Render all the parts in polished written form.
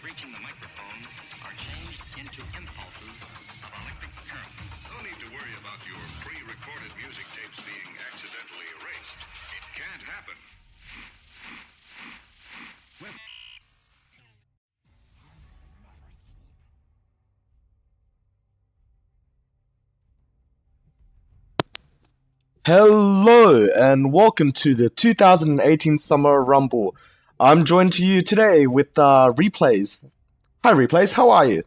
reaching the microphone are changed into impulses of electric current. No need to worry about your pre-recorded music tapes being accidentally erased. It can't happen. Well, Hello and welcome to the 2018 Summer Rumble. I'm joined to you today with Replays. Hi Replays, how are you?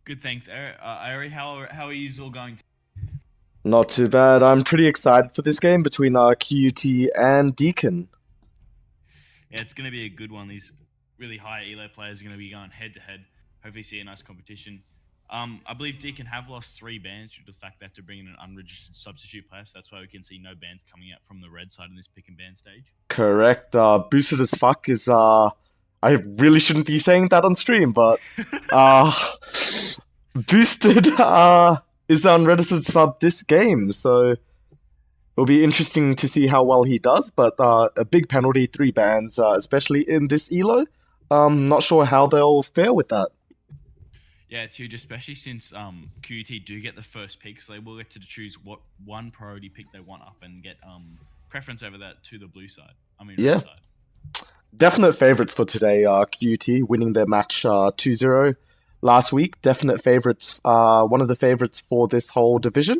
Good, thanks. Ari, how are you all going? Not too bad. I'm pretty excited for this game between QUT and DEAKIN. Yeah, it's going to be a good one. These really high elo players are going to be going head to head. Hopefully see a nice competition. I believe DEAKIN have lost 3 bans due to the fact they have to bring in an unregistered substitute player, so that's why we can see no bans coming out from the red side in this pick and ban stage. Correct. Boosted as fuck is I really shouldn't be saying that on stream, but Boosted is the unregistered sub this game, so it'll be interesting to see how well he does, but a big penalty, 3 bans, especially in this elo. Not sure how they'll fare with that. Yeah, it's huge, especially since QUT do get the first pick, so they will get to choose what one priority pick they want up and get preference over that to the blue side. Red side. Definite favourites for today are QUT winning their match 2-0 last week. Definite favourites, one of the favourites for this whole division.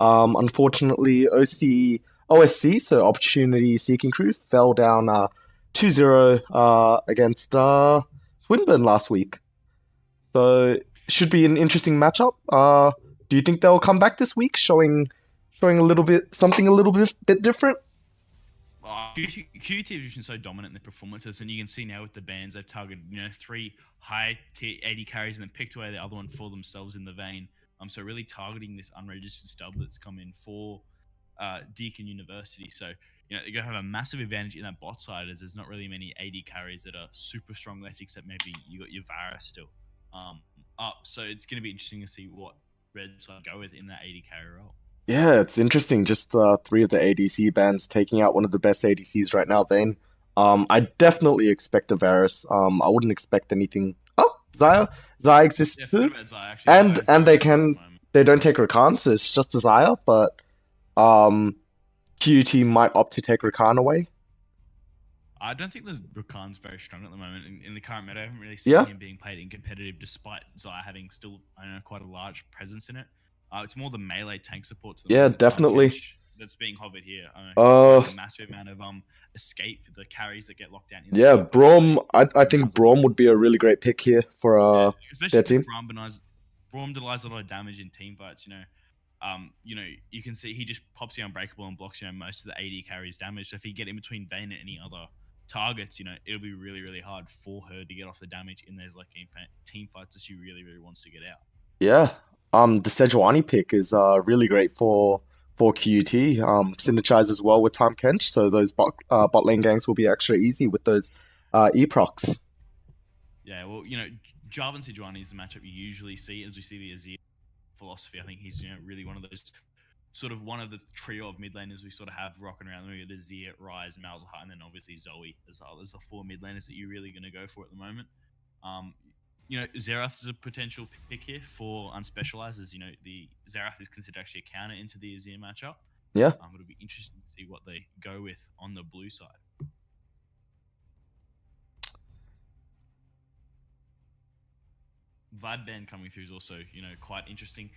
Unfortunately, OSC, so Opportunity Seeking Crew, fell down 2-0 against Swinburne last week. So should be an interesting matchup. Do you think they'll come back this week, showing a little bit different? QUT have been so dominant in their performances, and you can see now with the bans they've targeted 3 high tier 80 carries and then picked away the other one for themselves in the vein. So really targeting this unregistered stub that's come in for DEAKIN University. So you're gonna have a massive advantage in that bot side, as there's not really many 80 carries that are super strong left, except maybe you got your Varus still up. So it's gonna be interesting to see what red side go with in that 80 carry role. Yeah, it's interesting. Just 3 of the ADC bans taking out one of the best ADCs right now, Vayne. I definitely expect a Varus. I wouldn't expect anything. Oh, Xayah. Xayah exists too. Xayah, actually. And they don't take Rakan, so it's just a Xayah, but QUT might opt to take Rakan away. I don't think the Rakan's very strong at the moment in the current meta. I haven't really seen him being played in competitive, despite Xayah having still, quite a large presence in it. It's more the melee tank support. Definitely. That's being hovered here. There's a massive amount of escape for the carries that get locked down. Braum. I think Braum would be a really great pick here for their team. Braum delies a lot of damage in team fights. You can see he just pops the unbreakable and blocks most of the AD carries damage. So if he get in between Vayne and any other targets, it'll be really, really hard for her to get off the damage in those team fights that she really, really wants to get out. Yeah. The Sejuani pick is really great for QUT. Synergizes well with Time Kench, so those bot lane ganks will be extra easy with those E-procs. Yeah, well, Jarvan and Sejuani is the matchup you usually see as we see the Azir philosophy. I think he's really one of those one of the trio of mid laners we sort of have rocking around. We got Azir, Ryze, Malzahar, and then obviously Zoe as well. There's the 4 mid laners that you're really going to go for at the moment. Xerath is a potential pick here for unspecialized, as the Xerath is considered actually a counter into the Azir matchup. Yeah. It'll be interesting to see what they go with on the blue side. Vlad ban coming through is also, quite interesting.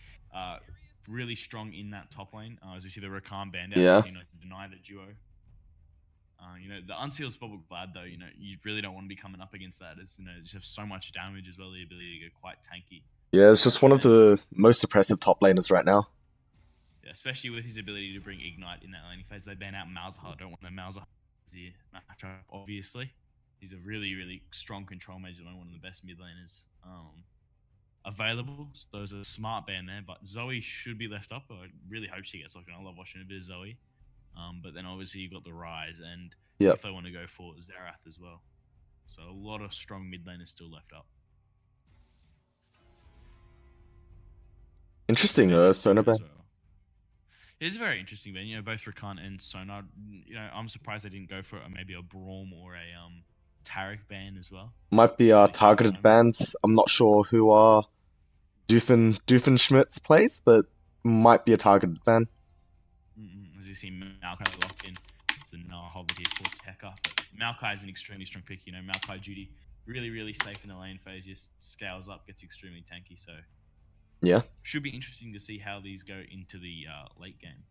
Really strong in that top lane. As we see the Rakan ban out, deny the duo. The unsealed spell book Vlad, though, you really don't want to be coming up against that. As just have so much damage as well, the ability to go quite tanky. Yeah, it's just one of the most oppressive top laners right now. Yeah, especially with his ability to bring Ignite in that laning phase. They ban out Malzahar. Don't want the Malzahar matchup, obviously. He's a really, really strong control mage and one of the best mid laners available. So there's a smart ban there, but Zoe should be left up. I really hope she gets locked in. I love watching a bit of Zoe. But then obviously you've got the Ryze, and if they want to go for Xerath as well. So a lot of strong mid laners still left up. Interesting, Sonar ban. It is very interesting, Ben. Both Rakan and Sonar. I'm surprised they didn't go for maybe a Braum or a Tarek ban as well. Might be Fairly huge at the targeted moment. bans. I'm not sure who Doofenshmirtz plays, but might be a targeted ban. As you see, Maokai locked in. It's a Nah Hobbit here for Tekka. But Maokai is an extremely strong pick. You know, Maokai Judy, really, really safe in the lane phase. Just scales up, gets extremely tanky. So Yeah. should be interesting to see how these go into the late game.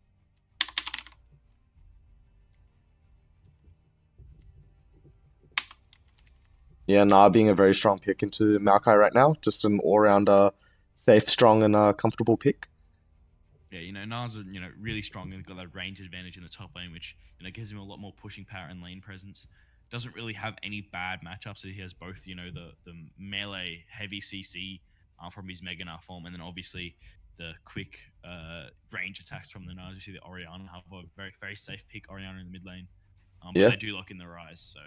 Yeah, Nah being a very strong pick into Maokai right now. Just an all-round safe, strong, and comfortable pick. Yeah, you know, Nah's really strong and got that range advantage in the top lane, which gives him a lot more pushing power and lane presence. Doesn't really have any bad matchups. He has both, the melee heavy CC from his Mega Nah form, and then obviously the quick range attacks from the Nahs. You see the Orianna have a very, very safe pick, Orianna in the mid lane. But Yeah. they do lock in the Rise, so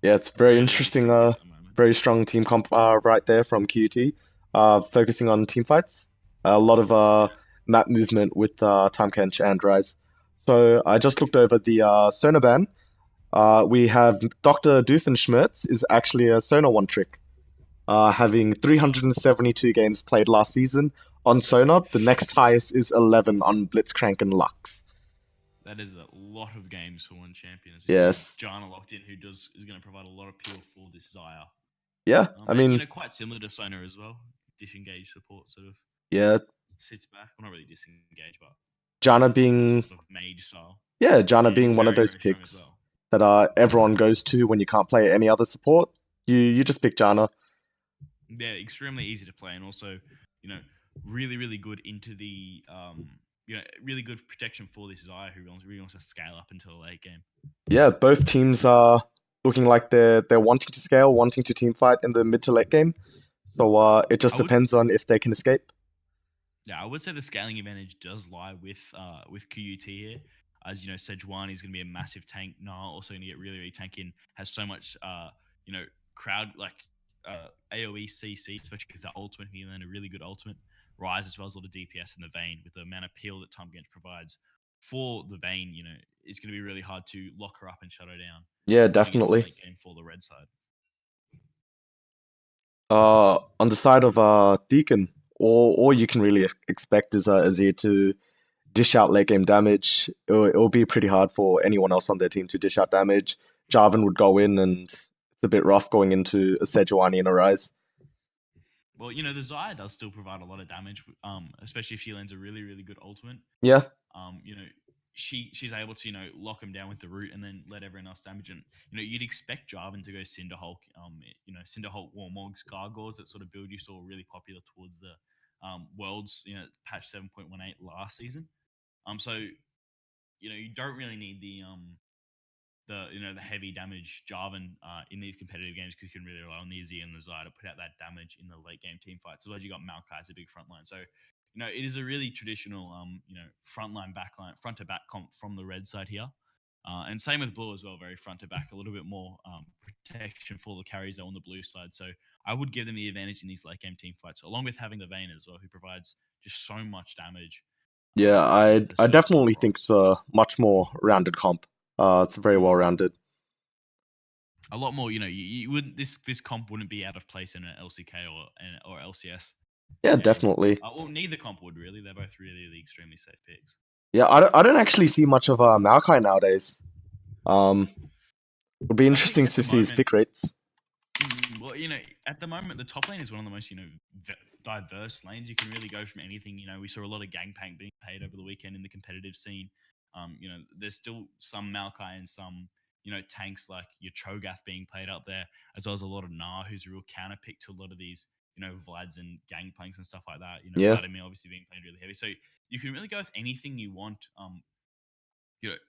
Yeah, it's very really, interesting. really strong at the moment. Very strong team comp right there from QT. Focusing on team fights. A lot of map movement with Tamekench and Rise. So I just looked over the Sona ban. We have Dr. Doofenshmirtz is actually a Sona one trick. Having 372 games played last season on Sona. The next highest is 11 on Blitzcrank and Lux. That is a lot of games for one champion. As Yes. Jana locked in, who is going to provide a lot of peel for this Xayah. Yeah, I mean, quite similar to Sona as well. Disengage support sort of yeah, sits back. Well, not really disengage, but Jana being, sort of mage style. yeah, Jana And being one of very, those very strong as picks well. that everyone goes to when you can't play any other support. You just pick Jana. Yeah, extremely easy to play, and also, really, really good into the really good protection for this Xayah, who really wants to scale up into the late game. Yeah, both teams are looking like they're wanting to scale, wanting to team fight in the mid to late game. So it just depends on if they can escape. Yeah, I would say the scaling advantage does lie with QUT here. As you know, Sejuani is going to be a massive tank. Nah, also going to get really, really tanky and has so much, crowd AOE CC, especially because that ultimate can land a really good ultimate. Rise as well as a lot of DPS in the Vayne with the amount of peel that Tom Gench provides for the Vayne. It's going to be really hard to lock her up and shut her down. Yeah, Going into definitely. late game for the red side. On the side of Deacon, all you can really expect is Azir to dish out late game damage. It'll be pretty hard for anyone else on their team to dish out damage. Jarvan would go in, and it's a bit rough going into a Sejuani and a Rise. Well, the Xayah does still provide a lot of damage, especially if she lands a really, really good ultimate. Yeah, She's able to lock him down with the root and then let everyone else damage. And you'd expect Jarvan to go Cinderhulk. Cinderhulk, Warmogs, Gargoyles that sort of build you saw really popular towards the Worlds. Patch 7.18 last season. So you don't really need the heavy damage Jarvan in these competitive games, because you can really rely on the Azir and the Xayah to put out that damage in the late game team fights. Otherwise, you got Maokai as a big front line. So it is a really traditional frontline, backline, front to back comp from the red side here. And same with blue as well, very front to back, a little bit more protection for the carries though on the blue side. So I would give them the advantage in these late game team fights, along with having the Vayne as well, who provides just so much damage. yeah, I with the I Surge definitely Pop think Rocks. it's a much more rounded comp. It's very well rounded. A lot more, you wouldn't this comp wouldn't be out of place in an LCK or LCS. Yeah, area. definitely. Well, neither comp would really. They're both really, really extremely safe picks. Yeah, I don't actually see much of Maokai nowadays. Would be interesting at to the see his moment- pick rates. Well, at the moment, the top lane is one of the most, diverse lanes. You can really go from anything. We saw a lot of Gangplank being played over the weekend in the competitive scene. There's still some Maokai and some, tanks like your Cho'Gath being played up there, as well as a lot of Nah, who's a real counter pick to a lot of these, Vlads and Gangplanks and stuff like that. Yeah. Vladimir obviously being played really heavy. So you can really go with anything you want,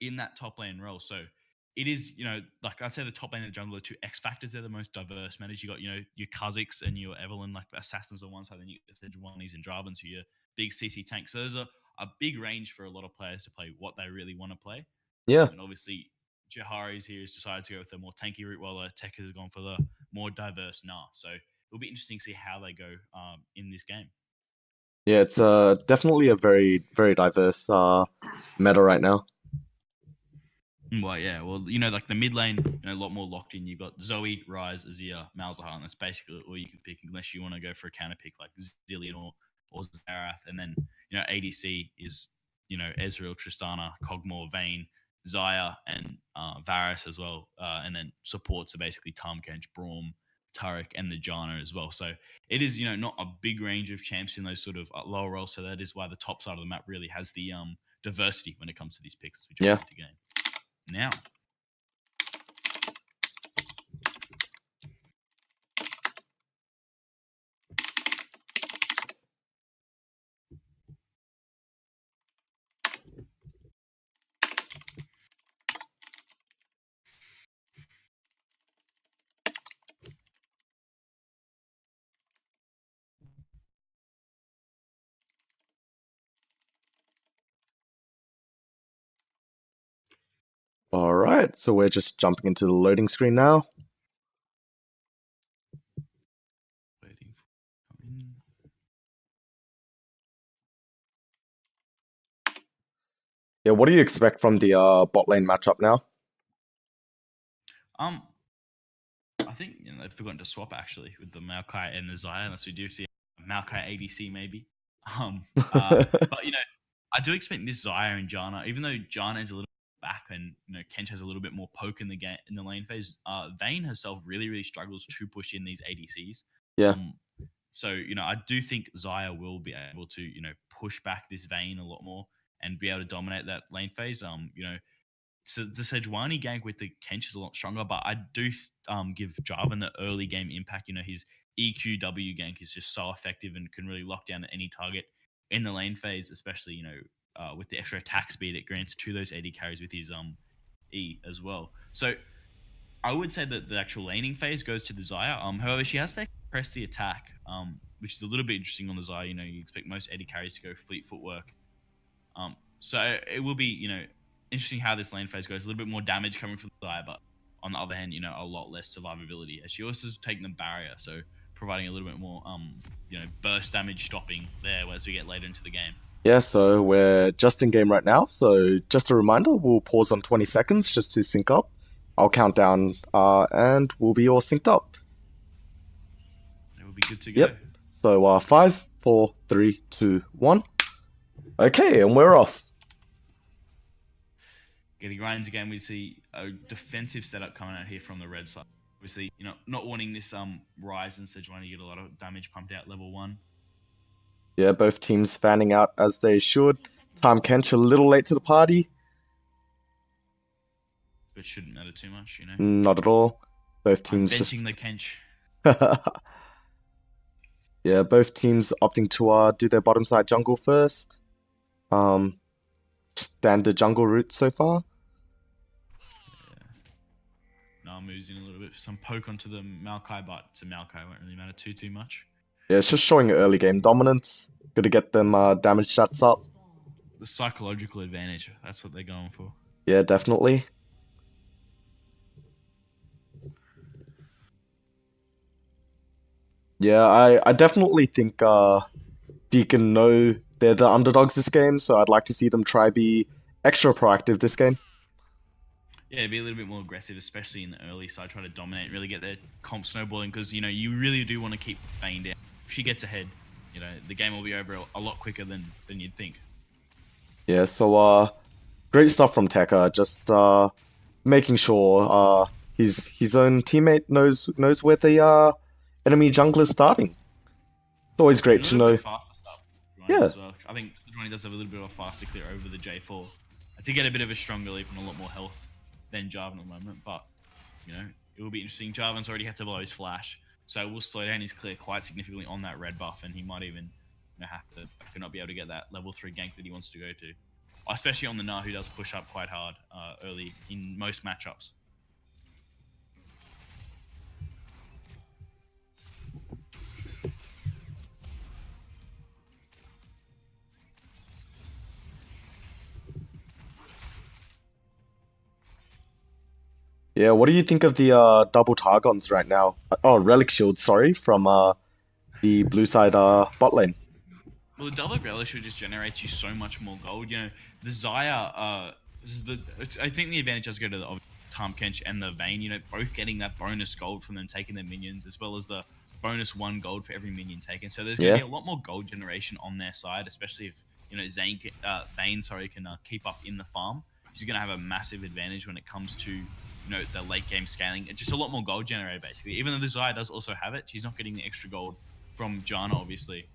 in that top lane role. So it is, like I'd say the top lane and jungle are two X factors. They're the most diverse managed. You got, your Kha'Zix and your Evelynn, like assassins on one side, then you got Sejuanis and Dravens, who are your big CC tanks. So there's a big range for a lot of players to play what they really want to play. Yeah. And obviously, Jahari's here has decided to go with the more tanky route, while Tekka has gone for the more diverse Nah. So it'll be interesting to see how they go in this game. Yeah, it's definitely a very, very diverse meta right now. Well, yeah. Well, you know, like the mid lane, you know, a lot more locked in. You've got Zoe, Ryze, Azir, Malzahar, and that's basically all you can pick, unless you want to go for a counter pick like Zillion or Xerath. And then, you know, ADC is, you know, Ezreal, Tristana, Kog'Maw, Vayne, Xayah, and Varus as well. And then supports are basically Tahm Kench, Braum, Turek, and the Janna as well. So it is, you know, not a big range of champs in those sort of lower roles. So that is why the top side of the map really has the diversity when it comes to these picks, which Yeah. into game. Now, All right, so we're just jumping into the loading screen now. waiting for come in. Yeah, what do you expect from the bot lane matchup now? I think, you know, they've forgotten to swap actually with the Maokai and the Xayah, unless we do see a Maokai ADC maybe. But you know, I do expect this Xayah and Janna, even though Janna is a little back and, you know, Kench has a little bit more poke in the game in the lane phase. Vayne herself really struggles to push in these ADCs. Yeah. So, you know, I do think Xayah will be able to, you know, push back this Vayne a lot more and be able to dominate that lane phase. You know, so the Sejuani gank with the Kench is a lot stronger, but I do give Jarvan the early game impact. You know, his EQW gank is just so effective and can really lock down any target in the lane phase, especially, you know, with the extra attack speed it grants to those AD carries with his E as well. So I would say that the actual laning phase goes to the Xayah. However, she has to press the attack, which is a little bit interesting on the Xayah. You know, you expect most AD carries to go fleet footwork. So it will be, you know, interesting how this lane phase goes. A little bit more damage coming from the Xayah, but on the other hand, you know, a lot less survivability. As she also is taking the barrier, so providing a little bit more, you know, burst damage stopping there as we get later into the game. Yeah, so we're just in game right now. So just a reminder, we'll pause on 20 seconds just to sync up. I'll count down and we'll be all synced up. It will be good to go. Yep. So 5, 4, 3, 2, 1. Okay, and we're off. Getting right into game, we see a defensive setup coming out here from the red side. Obviously, you know, not wanting this Ryze and Sejuani to get a lot of damage pumped out level 1. Yeah, both teams fanning out as they should. Tahm Kench a little late to the party. But shouldn't matter too much, you know. Not at all. Both teams just... benching the Kench. Yeah, both teams opting to do their bottom side jungle first. Standard jungle route so far. Namu's in a little bit for some poke onto the Maokai, but to Maokai won't really matter too much. Yeah, it's just showing early game dominance. Got to get them damage stats up. The psychological advantage, that's what they're going for. Yeah, definitely. Yeah, I definitely think DEAKIN know they're the underdogs this game, so I'd like to see them try be extra proactive this game. Yeah, be a little bit more aggressive, especially in the early side, try to dominate, really get their comp snowballing, because, you know, you really do want to keep Vayne down. If she gets ahead, you know, the game will be over a lot quicker than you'd think. Yeah, so great stuff from Tekka, just making sure his own teammate knows where the enemy jungler is starting. It's always great to know. Faster stuff, Yeah. as well. I think Sejuani does have a little bit of a faster clear over the J4 to get a bit of a stronger leap and a lot more health than Jarvan at the moment. But, you know, it will be interesting. Jarvan's already had to blow his flash, so it will slow down his clear quite significantly on that red buff, and he might even, you know, have to not be able to get that level 3 gank that he wants to go to. Especially on the Nah, who does push up quite hard early in most matchups. Yeah, what do you think of the double Targons right now? Oh, Relic Shield, sorry, from the blue side bot lane. Well, the double relish just generates you so much more gold. You know, the Xayah I think the advantage does go to the Tahm Kench and the Vayne, both getting that bonus gold from them taking their minions, as well as the bonus 1 gold for every minion taken. So there's going to be a lot more gold generation on their side, especially if Vayne can keep up in the farm. He's going to have a massive advantage when it comes to the late game scaling. It's just a lot more gold generated basically. Even though the Xayah does also have it, she's not getting the extra gold from Janna obviously.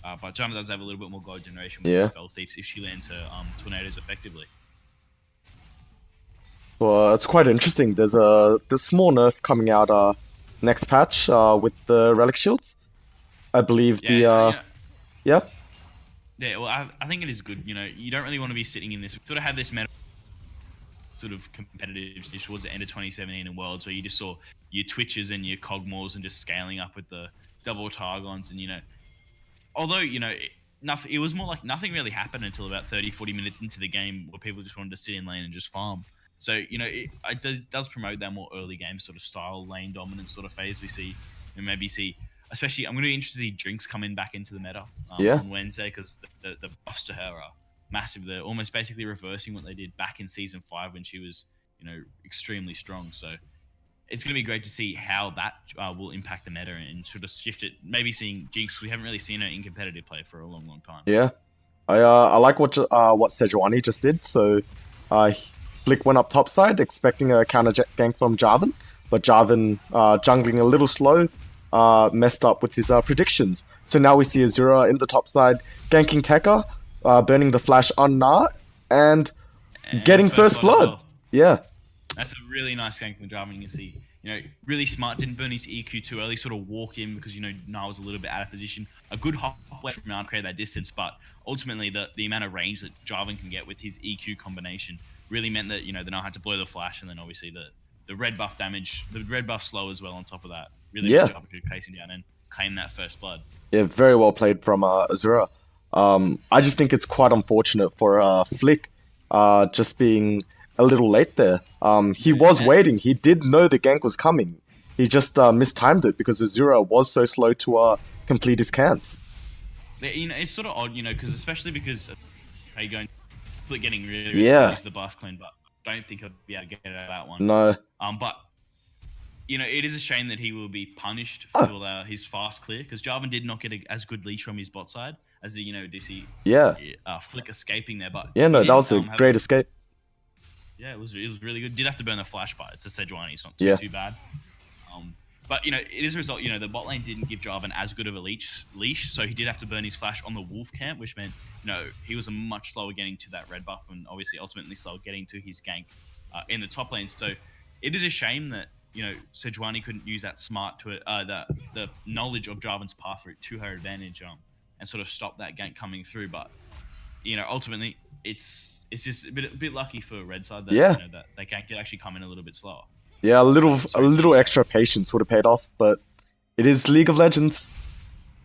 But Janna does have a little bit more gold generation with the Spell Thieves if she lands her tornadoes effectively. Well, it's quite interesting. There's a small nerf coming out next patch with the relic shields. I believe Yeah, well, I think it is good. You don't really want to be sitting in this. Sort of have this meta sort of competitive towards the end of 2017 in Worlds, where you just saw your Twitches and your Cogmores and just scaling up with the double Targons, and although nothing, it was more like nothing really happened until about 30-40 minutes into the game, where people just wanted to sit in lane and just farm. So it does promote that more early game sort of style lane dominance sort of phase we see, and maybe see. Especially, I'm going to be interested to see Drinks coming back into the meta on Wednesday, because the buffs to her are massive. They're almost basically reversing what they did back in Season 5 when she was, extremely strong. So it's going to be great to see how that will impact the meta and sort of shift it. Maybe seeing Jinx, we haven't really seen her in competitive play for a long, long time. Yeah, I like what Sejuani just did. So Flick went up topside, expecting a counter gank from Jarvan, but Jarvan jungling a little slow. Messed up with his predictions. So now we see Azura in the top side, ganking Tekka, burning the flash on Gnar, and getting first blood. Well. Yeah. That's a really nice gank from Jarvan. You can see, really smart. Didn't burn his EQ too early. Sort of walked in because, Gnar was a little bit out of position. A good hop away from Gnar to create that distance, but ultimately the amount of range that Jarvan can get with his EQ combination really meant that, the Gnar had to blow the flash, and then obviously the red buff damage, the red buff slow as well on top of that. Really good job of chasing down and claim that first blood. Yeah, very well played from Azura. I just think it's quite unfortunate for Flick just being a little late there. He was waiting. He did know the gank was coming. He just mistimed it because Azura was so slow to complete his camps. It's sort of odd, especially because Flick getting really use the buff clean, but I don't think I'd be able to get out of that one. No. But it is a shame that he will be punished for his fast clear, because Jarvan did not get as good leash from his bot side as did see Flick escaping there. But that was a great escape. Yeah, it was really good. Did have to burn the flash, but it's a Sejuani. It's not too bad. But it is a result. The bot lane didn't give Jarvan as good of a leash, so he did have to burn his flash on the wolf camp, which meant he was a much slower getting to that red buff, and obviously ultimately slower getting to his gank in the top lane. So it is a shame that Sejuani couldn't use that smart to the knowledge of Jarvan's path route to her advantage and sort of stop that gank coming through. But ultimately it's just a bit lucky for red side that that gank did actually come in a little bit slower. Yeah, a little extra patience would have paid off, but it is League of Legends.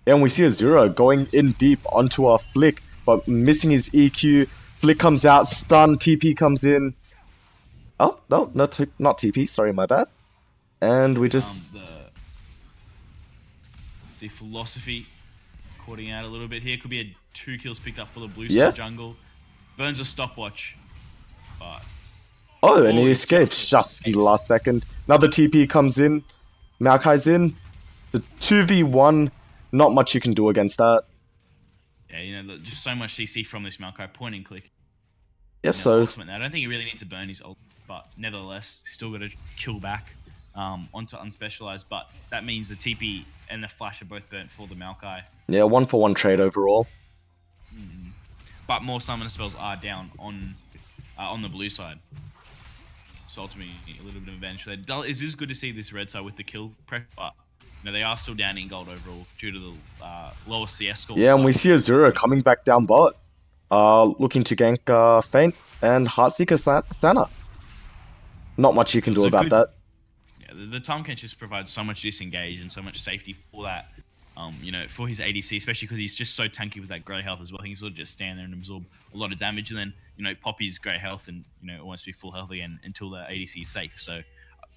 Yeah, and we see Azura going in deep onto our Flick, but missing his EQ. Flick comes out, stun, TP comes in. Oh, no, not TP, sorry, my bad. And we just... the philosophy cutting out a little bit here. Could be 2 kills picked up for the blue side jungle. Burns a stopwatch, but... Oh, and he escapes just in the last second. Another TP comes in. Maokai's in. The 2v1, not much you can do against that. Yeah, just so much CC from this Maokai. Point and click. Yeah, so... Ultimate, I don't think he really needs to burn his ult, but nevertheless, still got to kill back onto Unspecialized. But that means the TP and the flash are both burnt for the Maokai. Yeah, 1-for-1 trade overall. But more summoner spells are down on the blue side. So ultimately, a little bit of advantage there. It is good to see this red side with the kill prep, but they are still down in gold overall due to the lower CS scores. Yeah, and we see Azura coming back down bot, looking to gank Feint and Heartseeker Sana. Not much you can do about that. Yeah, the Tahm Kench just provides so much disengage and so much safety for that. For his ADC, especially because he's just so tanky with that grey health as well. He can sort of just stand there and absorb a lot of damage, and then pop his grey health and almost be full health again until the ADC is safe. So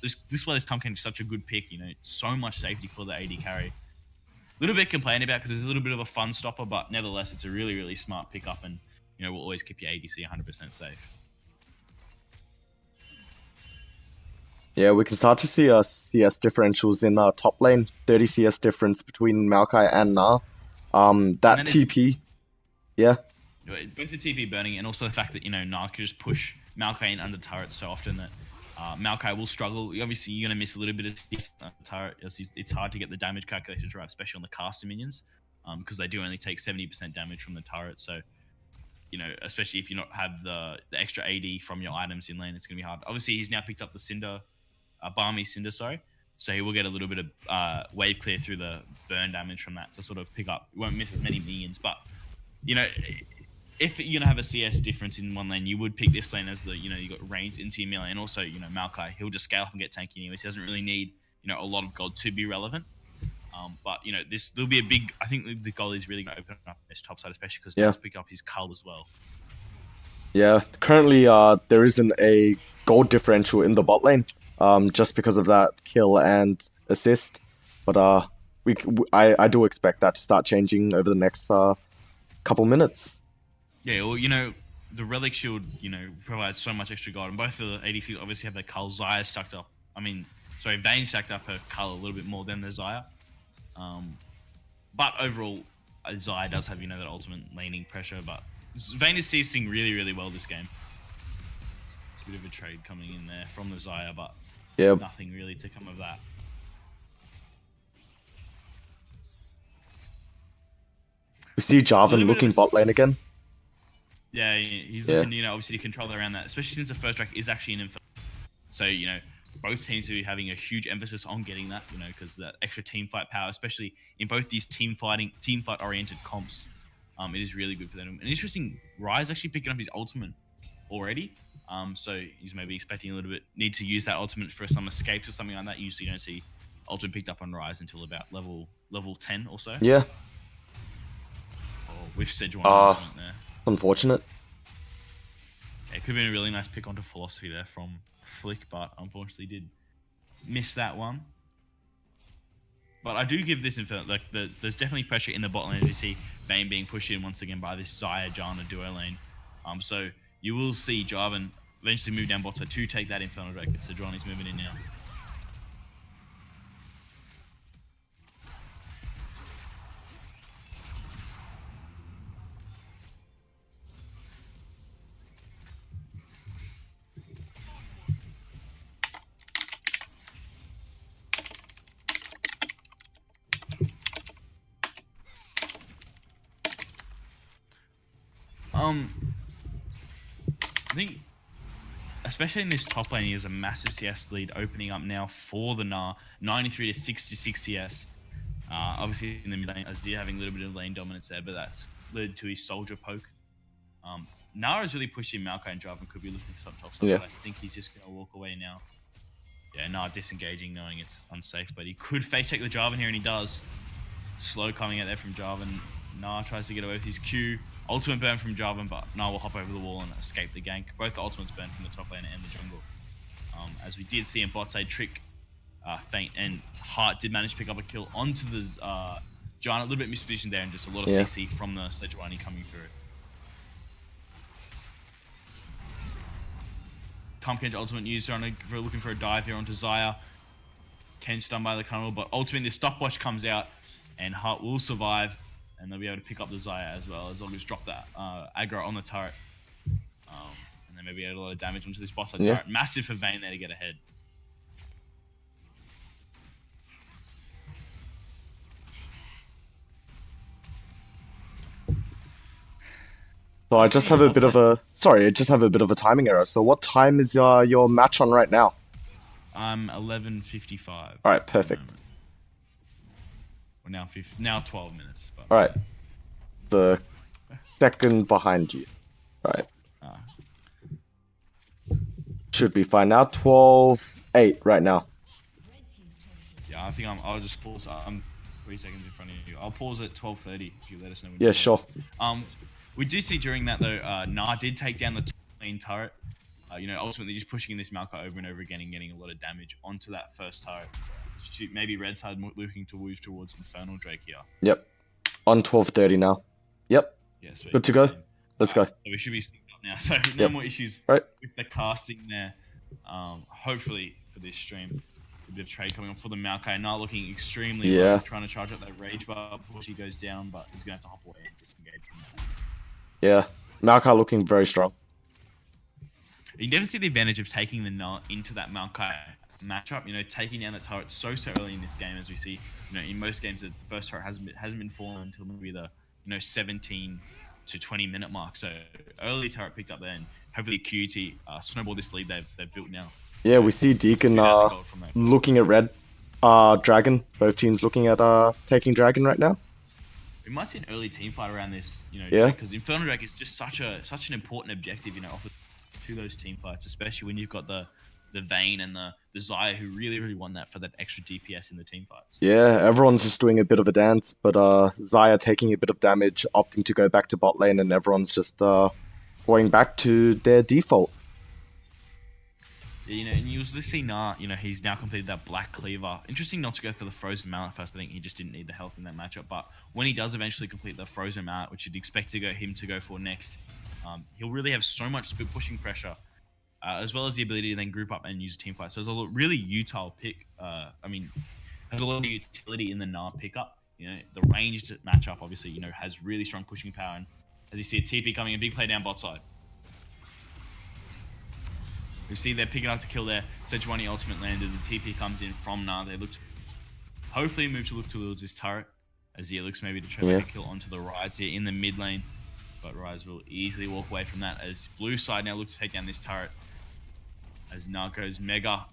this is why this Tahm Kench is such a good pick. So much safety for the AD carry. A little bit complained about because there's a little bit of a fun stopper, but nevertheless, it's a really, really smart pickup, and will always keep your ADC 100% safe. Yeah, we can start to see CS differentials in top lane. 30 CS difference between Maokai and Na. That And then TP. Yeah, both the TP burning and also the fact that Na could just push Maokai in under turret so often that Maokai will struggle. Obviously, you're gonna miss a little bit of CS under turret. It's hard to get the damage calculations right, especially on the caster minions, because they do only take 70% damage from the turret. So especially if you not have the extra AD from your items in lane, it's gonna be hard. Obviously, he's now picked up the Cinder, Balmy Cinder, sorry. So he will get a little bit of wave clear through the burn damage from that to sort of pick up. He won't miss as many minions, but if you're gonna have a CS difference in one lane, you would pick this lane as the you got ranged into your melee, and also Maokai, he'll just scale up and get tanky anyways. He doesn't really need a lot of gold to be relevant. But there'll be a big. I think the gold is really gonna open up this top side, especially because he does pick up his cull as well. Yeah, currently there isn't a gold differential in the bot lane, just because of that kill and assist. But I do expect that to start changing over the next couple minutes. Yeah, well, the relic shield, provides so much extra gold, and both of the ADCs obviously have their cull. Xayah stacked up. Vayne stacked up her cull a little bit more than the Xayah. But overall, Xayah does have that ultimate laning pressure, but Vayne is CCing really, really well this game. Bit of a trade coming in there from the Xayah, but nothing really to come of that. We see Jarvan looking bot lane again. Yeah, he's looking, obviously to control around that, especially since the first track is actually an Inferno. So, both teams will be having a huge emphasis on getting that, because that extra team fight power, especially in both these team fight oriented comps, it is really good for them. And interesting, Ryze actually picking up his ultimate already. So he's maybe expecting a little bit, need to use that ultimate for some escapes or something like that. Usually you don't see ultimate picked up on Ryze until about level 10 or so. Yeah. Oh, with Sejuani ultimate there. Unfortunate. Yeah, it could have been a really nice pick onto Philosophy there from Flick, but unfortunately did miss that one. But I do give this there's definitely pressure in the bot lane. You see Vayne being pushed in once again by this Xayah Janna duo lane. So you will see Jarvan eventually move down bot side to take that Infernal Drake. So Sejuani's moving in now. I think, especially in this top lane, he has a massive CS lead opening up now for the Gnar, 93 to 66 CS. Obviously in the mid lane, Azir having a little bit of lane dominance there, but that's led to his soldier poke. Gnar is really pushing Maokai and Jarvan, could be looking for some top side, but I think he's just going to walk away now. Yeah, Gnar disengaging, knowing it's unsafe, but he could face check the Jarvan here, and he does. Slow coming out there from Jarvan. Gnar tries to get away with his Q. Ultimate burn from Jarvan, but Gnar will hop over the wall and escape the gank. Both the ultimates burn from the top lane and the jungle. As we did see in bot side, Trick, Feint, and Heart did manage to pick up a kill onto the Janna. A little bit mispositioned there, and just a lot of CC from the Sejuani coming through. Tom Kench ultimate user looking for a dive here onto Xayah. Kench stunned by the tunnel, but ultimately the stopwatch comes out, and Heart will survive. And they'll be able to pick up the Xayah as well, as long as drop that aggro on the turret. And then maybe add a lot of damage onto this boss side turret. Massive for Vayne there to get ahead. So I just have a bit of a timing error. So what time is your match on right now? 11:55. All right, perfect. Well, now 12 minutes. But... All right, the second behind you. All right, should be fine now. 12:08 right now. Yeah, I think I'll just pause. I'm 3 seconds in front of you. I'll pause at 12:30 if you let us know. When sure. We do see during that though, Gnar did take down the top lane turret. Ultimately just pushing this Maokai over and over again and getting a lot of damage onto that first turret. Maybe red side looking to move towards Infernal Drake here. Yep. On 12:30 now. Yep. Yeah, sweet. Good to go. Let's go. So we should be synced up now. So no more issues with the casting there. Hopefully for this stream. A bit of trade coming on for the Maokai. Not looking extremely Yeah. low, trying to charge up that rage bar before she goes down, but he's going to have to hop away and disengage from that. Yeah, Maokai looking very strong. You never see the advantage of taking the Nut into that Maokai matchup. You know, taking down that turret so early in this game, as we see. You know, in most games, the first turret hasn't been fallen until maybe the 17 to 20 minute mark. So early turret picked up there, and hopefully QUT snowball this lead they've built now. Yeah, we see Deacon 2,000 gold from that. looking at red, Dragon. Both teams looking at taking Dragon right now. We might see an early team fight around this, you know, Yeah. because Infernal Drake is just such an important objective, you know, offered to those team fights, especially when you've got the Vayne and the Xayah who really want that for that extra DPS in the team fights. Yeah, everyone's just doing a bit of a dance, but Xayah taking a bit of damage, opting to go back to bot lane, and everyone's just going back to their default. You know, and you also see Nah, you know, he's now completed that Black Cleaver. Interesting not to go for the Frozen Mallet first. I think he just didn't need the health in that matchup. But when he does eventually complete the Frozen Mallet, which you'd expect him to go for next, he'll really have so much pushing pressure, as well as the ability to then group up and use a team fight. So it's a really utility pick. Has a lot of utility in the Nah pickup. You know, the ranged matchup obviously, you know, has really strong pushing power. And as you see a TP coming, a big play down bot side. We see they're picking up to kill there. Sejuani ultimate landed. The TP comes in from Nah. They look to hopefully move to look towards this turret. Azir looks maybe to try to kill onto the Ryze here in the mid lane. But Ryze will easily walk away from that as blue side now looks to take down this turret. As Nah goes mega.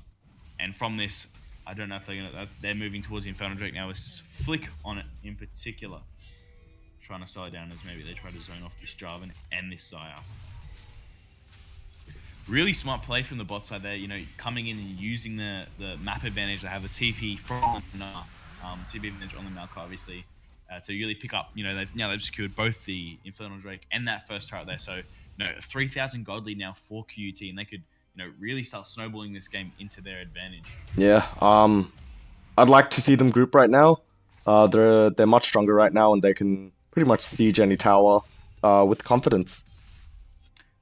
And from this, I don't know if they're moving towards the Infernal Drake now with Flick on it in particular. Trying to slow it down as maybe they try to zone off this Jarvan and this Xayah. Really smart play from the bot side there, you know, coming in and using the map advantage. They have the TP from Nah, TP advantage on the Maokai, obviously, to really pick up, you know, they've secured both the Infernal Drake and that first turret there. So, you know, 3,000 gold lead now for QUT, and they could, you know, really start snowballing this game into their advantage. Yeah, I'd like to see them group right now. They're much stronger right now, and they can pretty much siege any tower with confidence.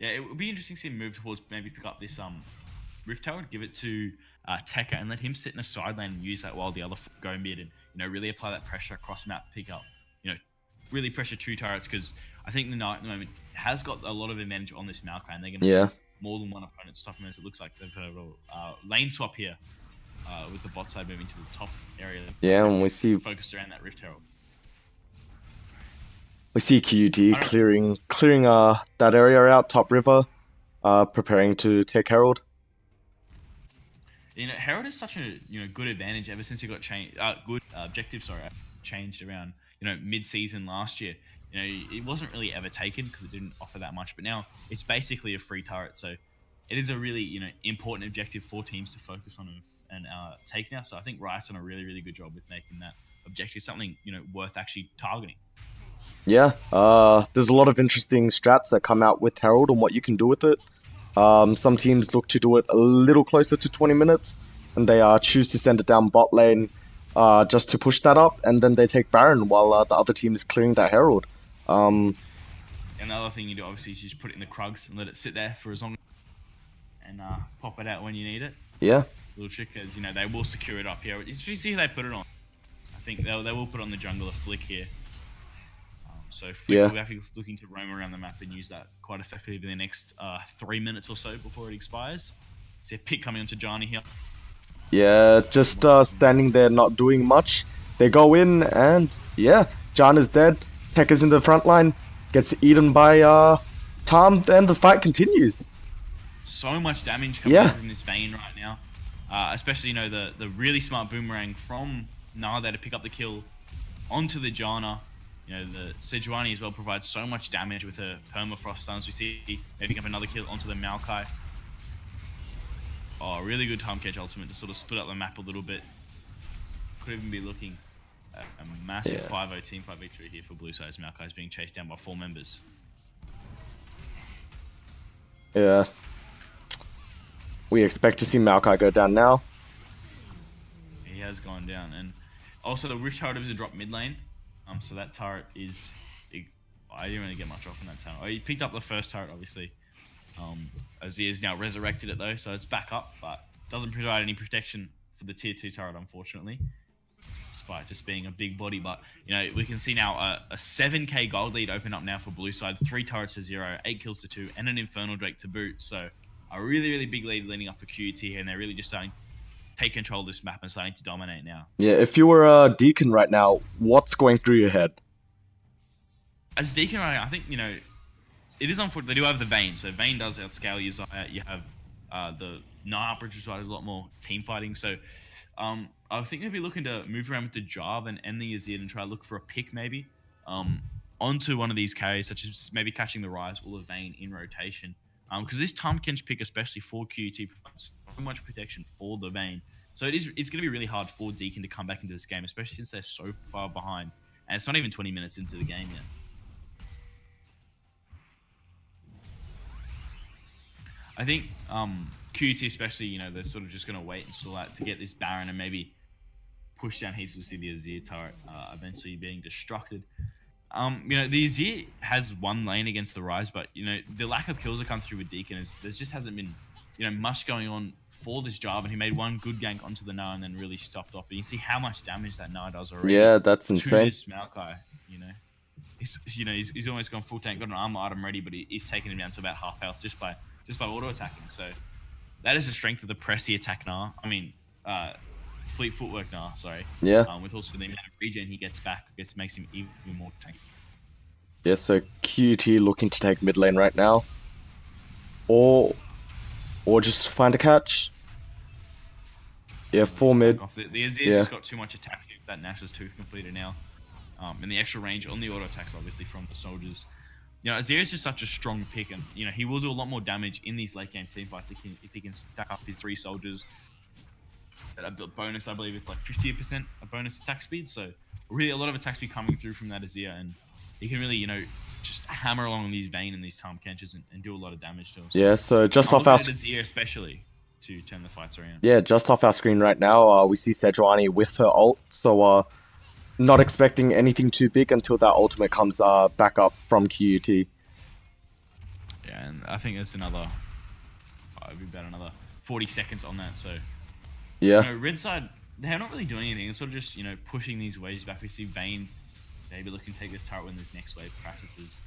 Yeah, it would be interesting to see him move towards maybe pick up this Rift Tower, give it to Tekka, and let him sit in a side lane and use that while the other go mid, and, you know, really apply that pressure across map, pick up, you know, really pressure two turrets, because I think the Knight at the moment has got a lot of advantage on this Maokai, and they're going to have more than one opponent to stop him, as it looks like they've a lane swap here with the bot side moving to the top area. Yeah, and we see focused around that Rift Herald. We see QUT clearing that area out, top river, preparing to take Herald. You know, Herald is such a good advantage ever since he got changed. Good objective, changed around mid-season last year. You know, it wasn't really ever taken because it didn't offer that much, but now it's basically a free turret. So it is a really important objective for teams to focus on and take now. So I think Rice done a really good job with making that objective something worth actually targeting. Yeah, there's a lot of interesting strats that come out with Herald and what you can do with it. Some teams look to do it a little closer to 20 minutes, and they choose to send it down bot lane just to push that up, and then they take Baron while the other team is clearing that Herald. Another thing you do, obviously, is you just put it in the Krugs and let it sit there for as long and pop it out when you need it. Yeah. Little trick is, they will secure it up here. Did you see who they put it on? I think they will put on the jungler Flick here. So Flick will be looking to roam around the map and use that quite effectively in the next 3 minutes or so before it expires. See a pick coming onto Johnny here. Yeah, just standing there not doing much. They go in and Jan is dead. Tech is in the front line. Gets eaten by Tom. Then the fight continues. So much damage coming out from this Vayne right now. Especially, the really smart boomerang from Nada to pick up the kill onto the Janna. The Sejuani as well provides so much damage with her permafrost stuns. We see maybe up another kill onto the Maokai. Oh, really good time catch ultimate to sort of split up the map a little bit. Could even be looking at a massive 5-0 team fight victory here for Blue Side's. Maokai is being chased down by 4 members. Yeah. We expect to see Maokai go down now. He has gone down. And also the Rift Herald is a drop mid lane. So that turret is... I didn't really get much off on that turret. Oh, he picked up the first turret, obviously. Azir's now resurrected it, though, so it's back up. But doesn't provide any protection for the tier 2 turret, unfortunately, despite just being a big body. But we can see now a 7k gold lead open up now for blue side. 3 turrets to 0, 8 kills to 2, and an Infernal Drake to boot. So a really, really big lead leading up for QUT here, and they're really just starting to take control of this map and starting to dominate now. Yeah, if you were a Deacon right now, what's going through your head? As Deacon right now, I think, it is unfortunate. They do have the Vayne, so Vayne does outscale you. You have the Narp, which is a lot more team fighting. So I think they'll be looking to move around with the Jarv and end the Azir and try to look for a pick maybe onto one of these carries, such as maybe catching the Rise or the Vayne in rotation. Because this Tahm Kench pick, especially for QUT, provides so much protection for the Vayne. So it's going to be really hard for Deacon to come back into this game, especially since they're so far behind. And it's not even 20 minutes into the game yet. I think QUT especially, they're sort of just going to wait and stall out to get this Baron and maybe push down heaps to see the Azir turret eventually being destructed. The Azir has one lane against the Rise, but, the lack of kills that come through with Deacon there just hasn't been, much going on for this Jarvan. He made one good gank onto the Gnar and then really stopped off. And you see how much damage that Gnar does already. Yeah, that's insane. To this Maokai, He's almost gone full tank, got an armor item ready, but he's taken him down to about half health just by auto attacking. So that is the strength of the Pressy attack Gnar. I mean, Fleet Footwork Gnar, sorry. Yeah. With also the amount of regen he gets back, makes him even more tanky. Yeah, so QUT looking to take mid lane right now. Or just find a catch. Yeah, 4 mid. The Azir's just got too much attack speed with that Nash's Tooth completed now. And the extra range on the auto attacks, obviously, from the soldiers. Azir is just such a strong pick, and he will do a lot more damage in these late game team fights if he can stack up his 3 soldiers. At a bonus, I believe it's like 50% a bonus attack speed. So really, a lot of attack speed coming through from that Azir, and he can really just hammer along these Vayne and these Tahm Kenches and do a lot of damage to him. So, yeah, so just off our Azir especially to turn the fights around. Yeah, just off our screen right now, we see Sejuani with her ult. So not expecting anything too big until that ultimate comes back up from QUT. Yeah, and I think there's another 40 seconds on that. So yeah, red side, they're not really doing anything. They're sort of just pushing these waves back. We see Vayne maybe looking to take this turret when this next wave crashes.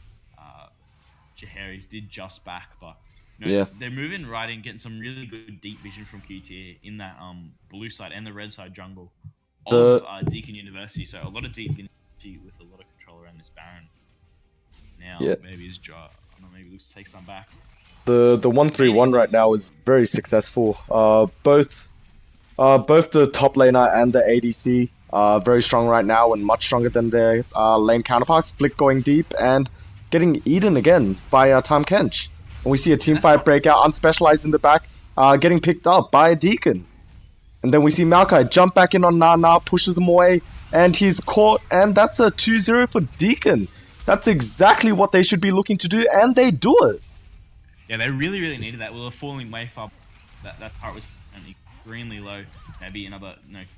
Jaehaerys did just back, but they're moving right in, getting some really good deep vision from QT in that blue side and the red side jungle of Deakin University. So a lot of deep energy with a lot of control around this Baron. Now maybe his jaw, I don't know, maybe looks to take some back. The 1-3-1 right now is very successful. Both the top laner and the ADC are very strong right now and much stronger than their lane counterparts. Flick going deep and getting eaten again by Tahm Kench. And we see a teamfight breakout, unspecialized in the back, getting picked up by a Deacon. And then we see Maokai jump back in on Nana, pushes him away, and he's caught, and that's a 2-0 for Deacon. That's exactly what they should be looking to do, and they do it. Yeah, they really, really needed that. With a falling wave up, that part was extremely low. Maybe another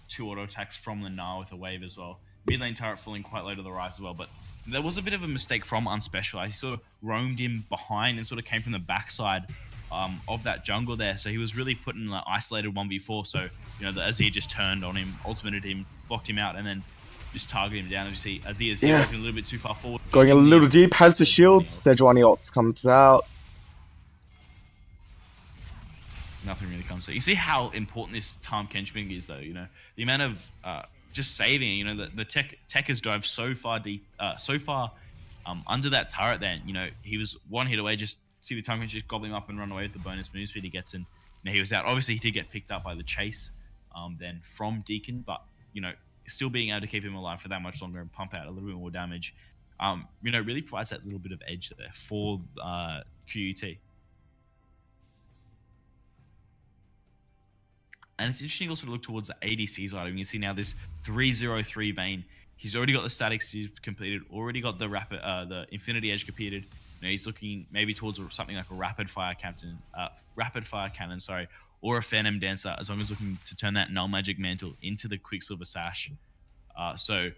2 auto attacks from the Gnar with a wave as well. Mid lane turret falling quite low to the Rise as well, but there was a bit of a mistake from Unspecialized. He sort of roamed in behind and sort of came from the backside of that jungle there. So he was really put in an isolated 1v4. So, the Azir just turned on him, ultimated him, blocked him out, and then just targeted him down. You see the Azir moving a little bit too far forward. Going a little deep, has the shields. Sejuani ult comes out. Nothing really comes out. You see how important this Tahm Kench pick is, though. The amount of just saving. The tech has dived so far deep, under that turret. Then he was one hit away. Just see the Tahm Kench just gobble him up and run away with the bonus move speed he gets, and he was out. Obviously, he did get picked up by the chase, then from Deacon, but still being able to keep him alive for that much longer and pump out a little bit more damage, really provides that little bit of edge there for QUT. And it's interesting also to look towards the ADC's item. You see now this 303 Vayne. He's already got the static sieve completed, already got the the Infinity Edge completed. He's looking maybe towards something like a rapid fire cannon, or a Phantom Dancer, as long as looking to turn that Null Magic Mantle into the Quicksilver Sash. So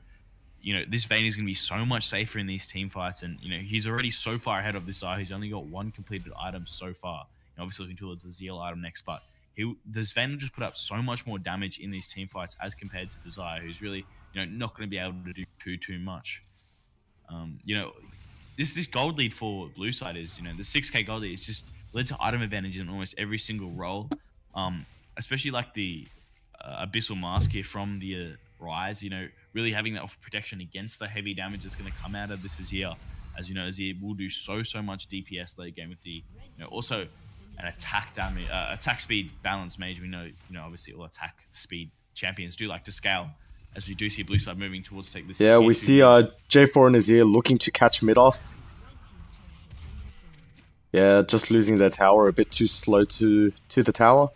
this Vayne is going to be so much safer in these team fights, and he's already so far ahead of this side. He's only got 1 completed item so far. Obviously looking towards the Zeal item next, but the Sven just put up so much more damage in these team fights as compared to the Xayah, who's really not going to be able to do too much. This gold lead for blue side is the 6k gold lead. It's just led to item advantage in almost every single role, especially like the abyssal mask here from the Rise. Really having that protection against the heavy damage that's going to come out of this Azir. As Azir will do so much DPS late game with the also an attack speed balance mage. We know obviously all attack speed champions do like to scale. As we do see blue side moving towards take this. Yeah, we see J4 and Azir looking to catch mid off. Yeah, just losing their tower, a bit too slow to the tower.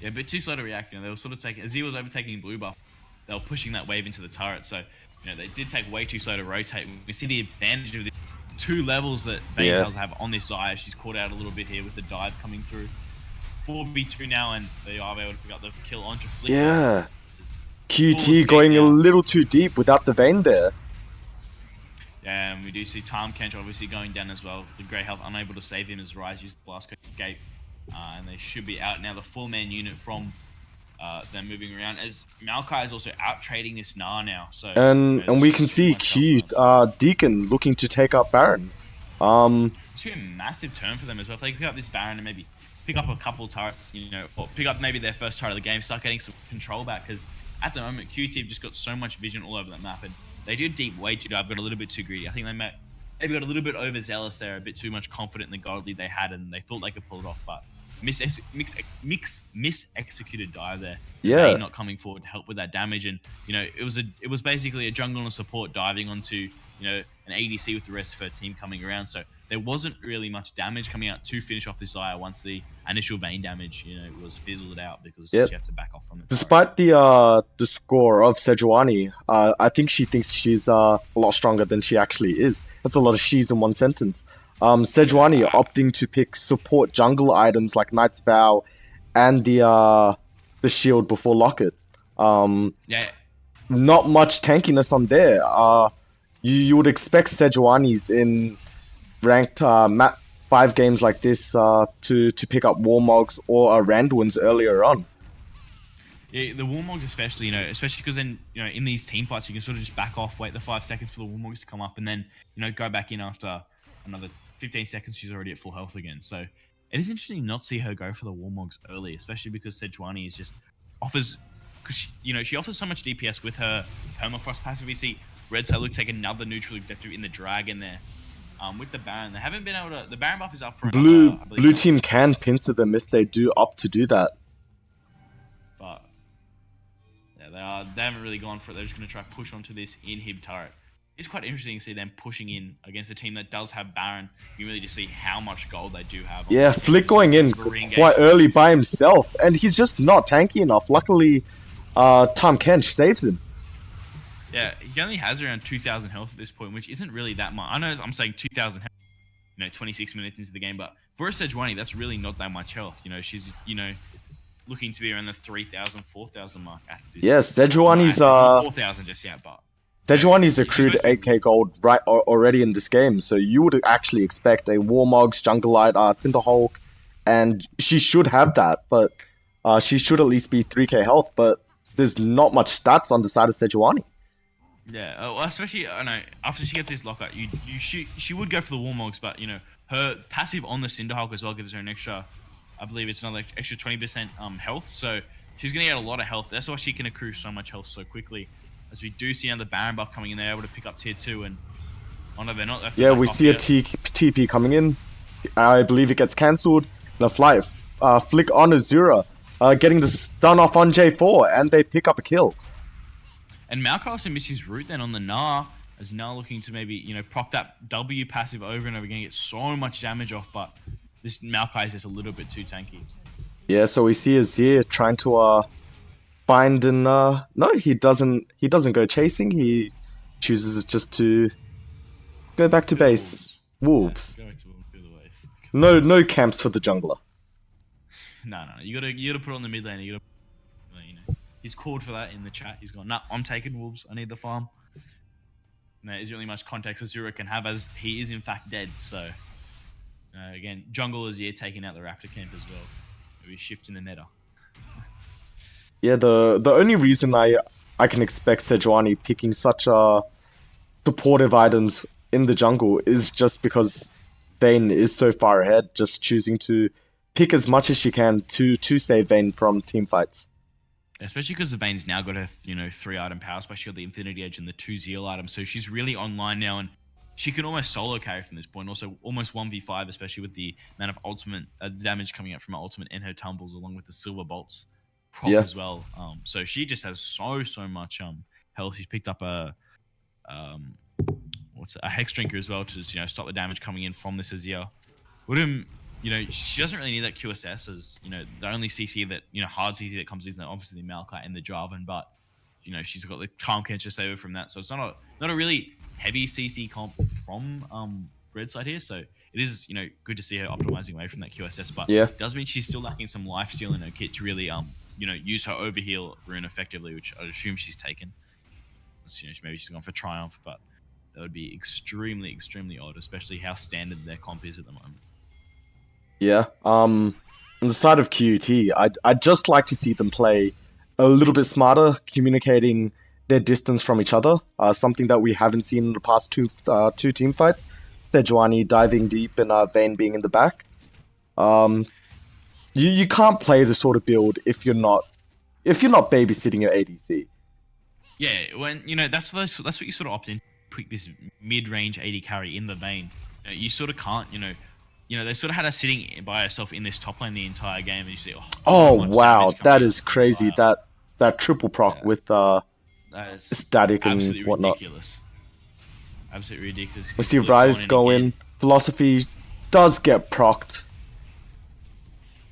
Yeah, a bit too slow to react. They were sort of taking, Azir was overtaking blue buff. They were pushing that wave into the turret, so they did take way too slow to rotate. We see the advantage of the 2 levels that Vayne does have on this Xayah. She's caught out a little bit here with the dive coming through. 4v2 now, and they are able to pick up the kill onto Flick. Yeah. QT going a little too deep without the Vayne there. Yeah, and we do see Tahm Kench obviously going down as well. The Grey Health unable to save him as Rise used the Blast Code Gate. And they should be out now. The 4-man unit from them moving around, as Maokai is also out trading this Gnar now. So and we can see DEAKIN looking to take up Baron. It's be a massive turn for them as well. If they pick up this Baron and maybe pick up a couple turrets, or pick up maybe their first turret of the game, start getting some control back, because at the moment, QT have just got so much vision all over that map, and they do deep way too dive, got a little bit too greedy. I think they maybe got a little bit overzealous there, a bit too much confident in the gold lead they had, and they thought they could pull it off, but mis-executed dive there. Yeah. Not coming forward to help with that damage, and it was basically a jungle and support diving onto an ADC with the rest of her team coming around, so there wasn't really much damage coming out to finish off this Xayah once the initial Vayne damage was fizzled out, because she had to back off from it. Despite the score of Sejuani, I think she thinks she's a lot stronger than she actually is. That's a lot of she's in one sentence. Sejuani opting to pick support jungle items like Knight's Vow and the shield before Locket. Not much tankiness on there. You would expect Sejuani's in ranked map 5 games like this to pick up Warmogs or Randuin's earlier on. Yeah, the Warmogs especially because then in these team fights you can sort of just back off, wait the 5 seconds for the Warmogs to come up, and then go back in after another 15 seconds. She's already at full health again. So it is interesting to not see her go for the Warmogs early, especially because Sejuani is just offers, because she offers so much DPS with her Permafrost passive. We see Red Side take another neutral objective in the Dragon there. With the Baron, they haven't been able to. The Baron buff is up for blue team can pincer them if they do opt to do that. But yeah, they haven't really gone for it. They're just going to try to push onto this inhib turret. It's quite interesting to see them pushing in against a team that does have Baron. You really just see how much gold they do have. Yeah, Flick going in quite early by himself, and he's just not tanky enough. Luckily, Tahm Kench saves him. Yeah, he only has around 2,000 health at this point, which isn't really that much. I know I'm saying 2,000 health, 26 minutes into the game, but for a Sejuani, that's really not that much health. She's, looking to be around the 3,000, 4,000 mark at this. Yes, Sejuani's 4,000 just yet, but Sejuani's accrued 8k gold already in this game, so you would actually expect a Warmogs, Jungleite, Cinderhulk, and she should have that, but she should at least be 3k health, but there's not much stats on the side of Sejuani. Yeah, well, especially after she gets this lockout, she would go for the Warmogs, but her passive on the Cinderhulk as well gives her an extra, I believe it's another extra 20% health, so she's gonna get a lot of health. That's why she can accrue so much health so quickly. As we do see another Baron buff coming in, they're able to pick up tier 2, and they're not. Yeah, we see a TP coming in. I believe it gets cancelled. The Flick on Azura, getting the stun off on J4, and they pick up a kill. And Maokai also missed his root then on the Gnar, as Gnar looking to maybe, proc that W passive over and over again, get so much damage off, but this Maokai is just a little bit too tanky. Yeah, so we see Azir trying to find an no, he doesn't go chasing, he chooses just to go back to base. Wolves. Yeah, go to base. No camps for the jungler. No. You gotta put on the mid lane, he's called for that in the chat. He's gone, nah, I'm taking Wolves. I need the farm. No, there isn't really much context Azura can have, as he is in fact dead. So, again, jungle is here taking out the Raptor camp as well. maybe a shift in the meta. Yeah, the only reason I can expect Sejuani picking such supportive items in the jungle is just because Vayne is so far ahead, just choosing to pick as much as she can to save Vayne from team fights. Especially because the Vayne's now got her 3-item power spike. She got the Infinity Edge and the 2 Zeal items, so she's really online now, and she can almost solo carry from this point. Also, almost 1v5, especially with the amount of ultimate damage coming out from her ultimate and her tumbles, along with the silver bolts proc as well. So she just has so much health. She's picked up a Hex Drinker as well to stop the damage coming in from this Azir. She doesn't really need that QSS as the only CC that hard CC that comes in is obviously the Maokai and the Jarvan, but she's got the Calm Cancer Saver from that, so it's not a really heavy CC comp from Red side here. So it is good to see her optimizing away from that QSS, but it does mean she's still lacking some life steal in her kit to really use her overheal rune effectively, which I assume she's taken. Maybe she's gone for Triumph, but that would be extremely odd, especially how standard their comp is at the moment. Yeah. On the side of QUT, I'd just like to see them play a little bit smarter, communicating their distance from each other. Something that we haven't seen in the past two team fights. Sejuani diving deep and Vayne being in the back. You can't play the sort of build if you're not babysitting your ADC. Yeah, when that's what you sort of opt in. Pick this mid-range AD carry in the Vayne. You sort of can't. They sort of had her sitting by herself in this top lane the entire game, and you see, oh wow, that is crazy. That triple proc with that is static and whatnot. Ridiculous. Absolutely ridiculous. We see Ryze go in. Philosophy does get procced.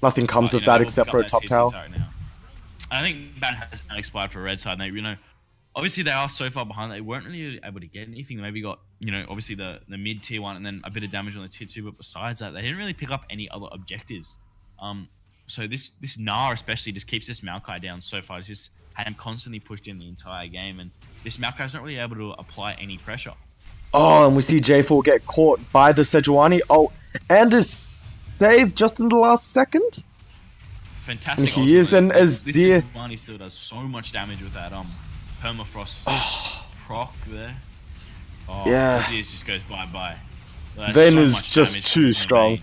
Nothing comes of that except for a top tower. I think ban has been expired for Red side. And they, obviously they are so far behind. They weren't really able to get anything. They maybe got, obviously the mid tier 1 and then a bit of damage on the tier 2. But besides that, they didn't really pick up any other objectives. So this Gnar especially just keeps this Maokai down so far. It's just had him constantly pushed in the entire game, and this Maokai's not really able to apply any pressure. Oh, and we see J4 get caught by the Sejuani. Oh, and is saved just in the last second. Fantastic. And he is an Azir. Sejuani still does so much damage with that permafrost proc there. Oh, yeah. Azir just goes bye-bye. Vayne is just too strong.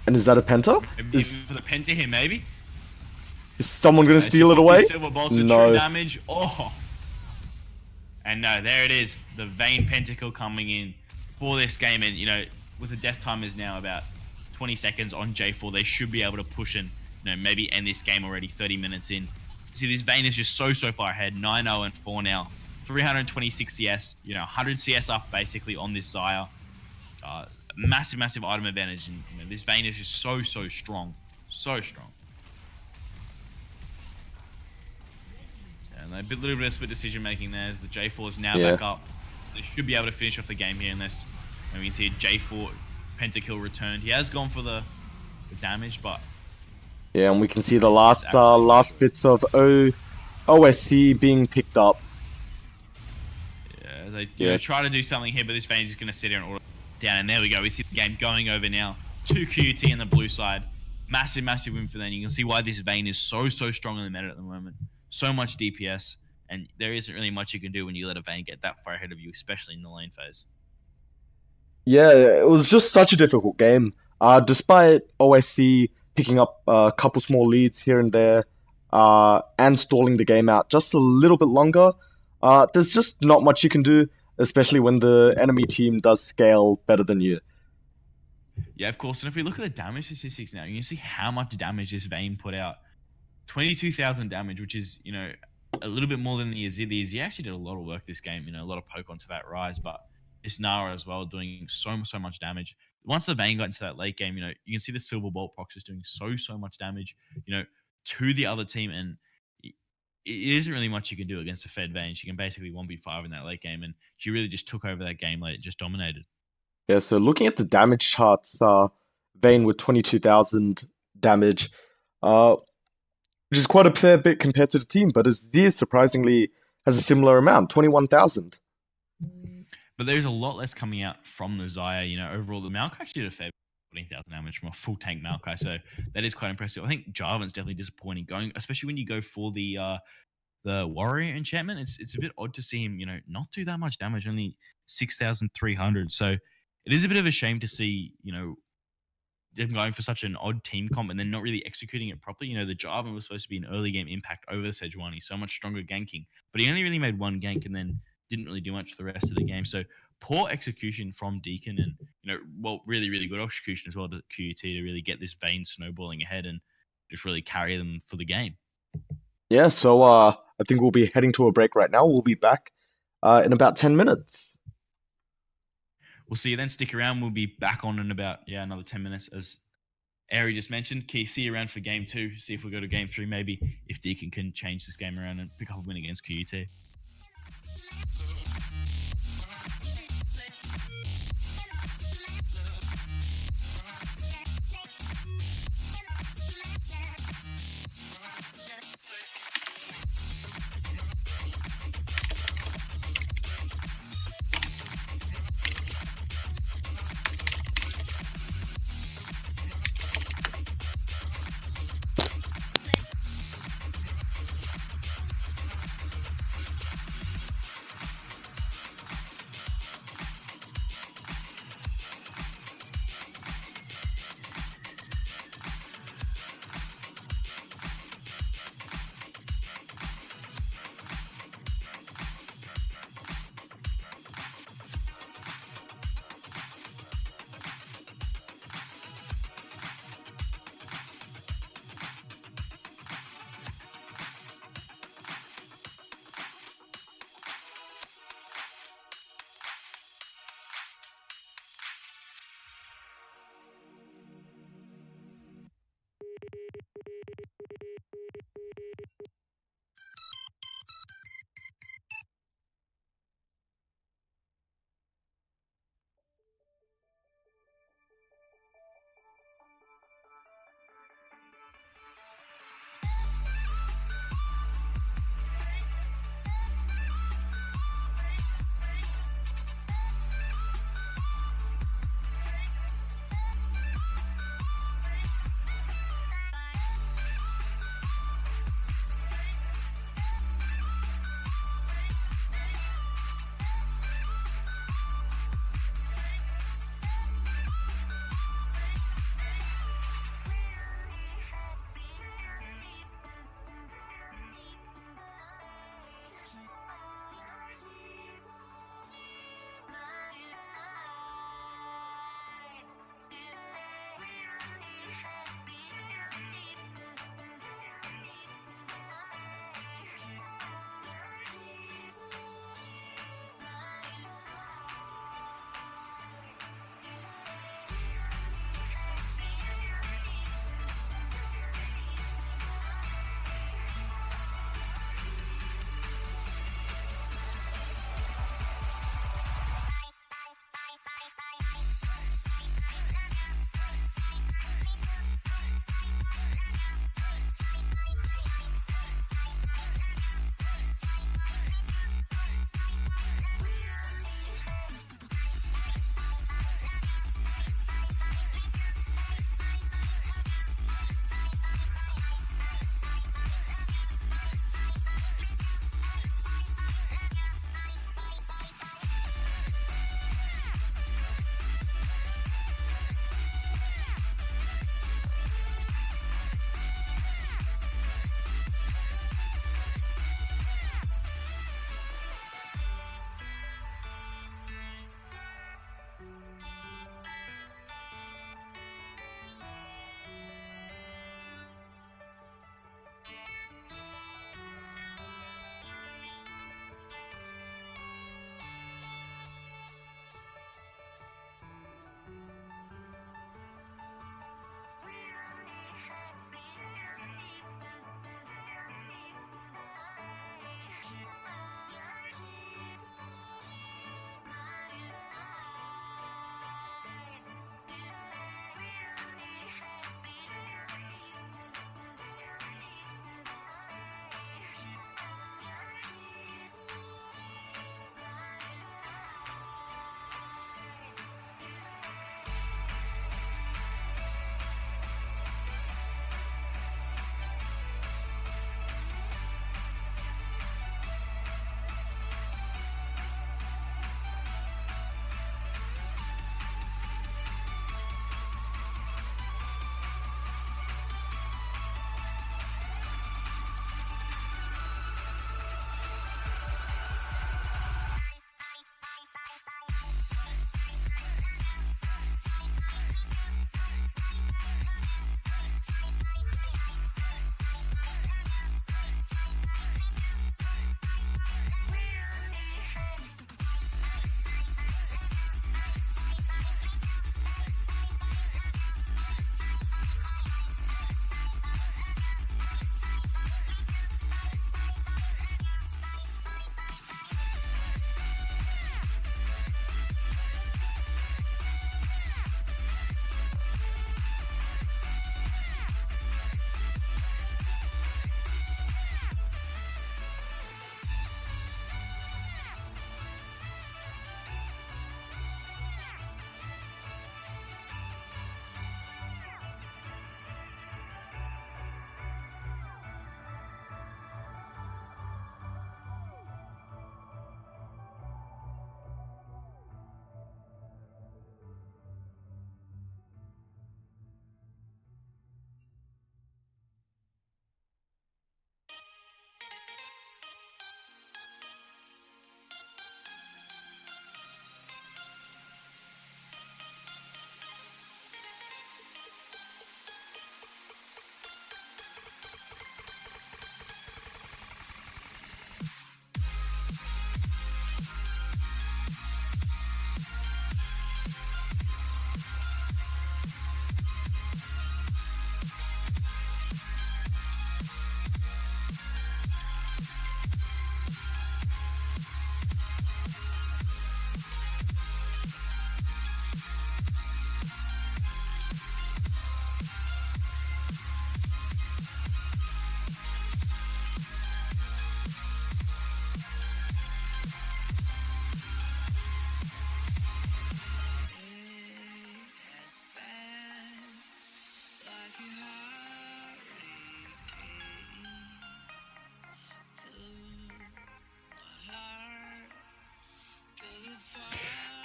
And is that a penta? For the penta here, maybe? Is someone going to steal it away? Silver bolts with true damage. Oh. And no, there it is. The Vayne pentakill coming in for this game. And, with the death timers now about 20 seconds on J4, they should be able to push and, maybe end this game already 30 minutes in. See, this Vayne is just so far ahead. 9-0 and 4 now. 326 CS, 100 CS up basically on this Xayah. Massive item advantage, and this Vayne is just so strong, so strong. And a little bit of split decision making there as the J4 is now back up. They should be able to finish off the game here unless we can see a J4 pentakill returned. He has gone for the damage, but yeah, and we can see the last bits of OSC being picked up. Yeah, they try to do something here, but this Vayne is just going to sit here and order down, and there we go. We see the game going over now to QUT in the blue side. Massive win for them. You can see why this Vayne is so strong in the meta at the moment. So much DPS, and there isn't really much you can do when you let a Vayne get that far ahead of you, especially in the lane phase. Yeah, it was just such a difficult game. Despite OSC picking up a couple small leads here and there, and stalling the game out just a little bit longer, there's just not much you can do, especially when the enemy team does scale better than you. Yeah, of course. And if we look at the damage statistics now, you can see how much damage this Vayne put out. 22,000 damage, which is, a little bit more than the Azir. The Azir actually did a lot of work this game, a lot of poke onto that Ryze, but this Nara as well doing so much damage. Once the Vayne got into that late game, you can see the Silver Bolt procs is doing so much damage, to the other team, and it isn't really much you can do against a fed Vayne. She can basically 1v5 in that late game, and she really just took over that game late, just dominated. Yeah, so looking at the damage charts, Vayne with 22,000 damage, which is quite a fair bit compared to the team, but Azir surprisingly has a similar amount, 21,000. But there's a lot less coming out from the Xayah, overall. The Maokai actually did a fair bit 14,000 damage from a full tank Maokai. So that is quite impressive. I think Jarvan's definitely disappointing going, especially when you go for the warrior enchantment. It's a bit odd to see him, not do that much damage, only 6,300. So it is a bit of a shame to see, them going for such an odd team comp and then not really executing it properly. The Jarvan was supposed to be an early game impact over the Sejuani, so much stronger ganking, but he only really made one gank and then didn't really do much for the rest of the game. So poor execution from Deacon and, really, really good execution as well to QUT to really get this Vayne snowballing ahead and just really carry them for the game. Yeah, so I think we'll be heading to a break right now. We'll be back in about 10 minutes. We'll see you then. Stick around. We'll be back on in about another 10 minutes, as Ari just mentioned. See you around for game 2. See if we go to game 3, maybe if Deacon can change this game around and pick up a win against QUT.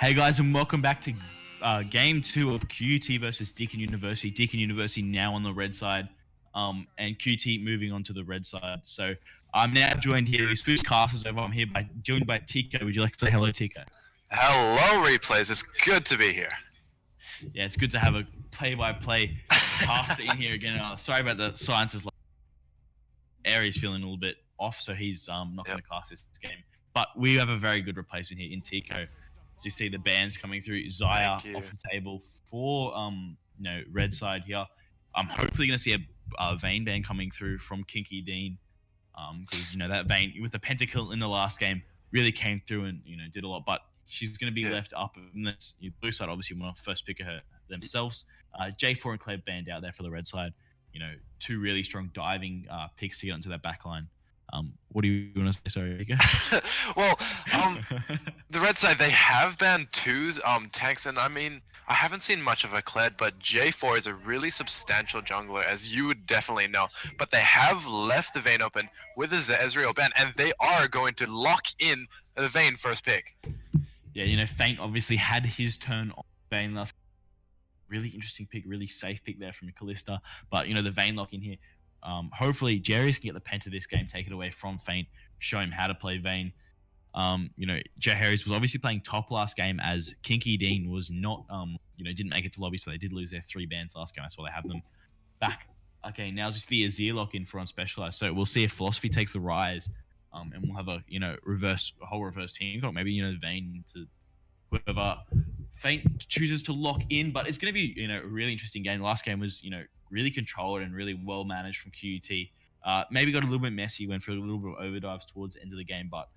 Hey guys, and welcome back to game 2 of QUT versus Deakin University. Deakin University now on the red side, and QT moving on to the red side. So I'm now joined here. We switched classes over. I'm here joined by Tico. Would you like to say hello, Tico? Hello, Replays. It's good to be here. Yeah, it's good to have a play-by-play caster in here again. Sorry about the sciences. Aries feeling a little bit off, so he's not going to cast this game. But we have a very good replacement here in Tico. So you see the bands coming through. Zaya off the table for red side here. I'm hopefully going to see a Vayne band coming through from Kinky Dean, because that Vayne with the pentakill in the last game really came through and did a lot. But she's going to be left up. And this blue side obviously want to first pick her themselves. J4 and Cleb band out there for the red side. Two really strong diving picks to get onto that back line. What do you want to say? Sorry, Rico? Well, the red side, they have banned two tanks, and I mean, I haven't seen much of a Kled, but J4 is a really substantial jungler, as you would definitely know. But they have left the Vayne open with the Ezreal ban, and they are going to lock in the Vayne first pick. Yeah, Feint obviously had his turn on Vayne last. Really interesting pick, really safe pick there from Callista. But the Vayne lock in here. Hopefully Jarius can get the pen to this game, take it away from Feint, show him how to play Vayne. Jay Harris was obviously playing top last game, as Kinky Dean was not didn't make it to lobby, so they did lose their 3 bans last game. That's why they have them back. Okay, now just the Azir lock in for Unspecialized. So we'll see if Philosophy takes the rise, and we'll have a whole reverse team. Or maybe Vayne to whoever Feint chooses to lock in. But it's going to be a really interesting game. Last game was really controlled and really well managed from QUT. Maybe got a little bit messy, went for a little bit of overdives towards the end of the game, but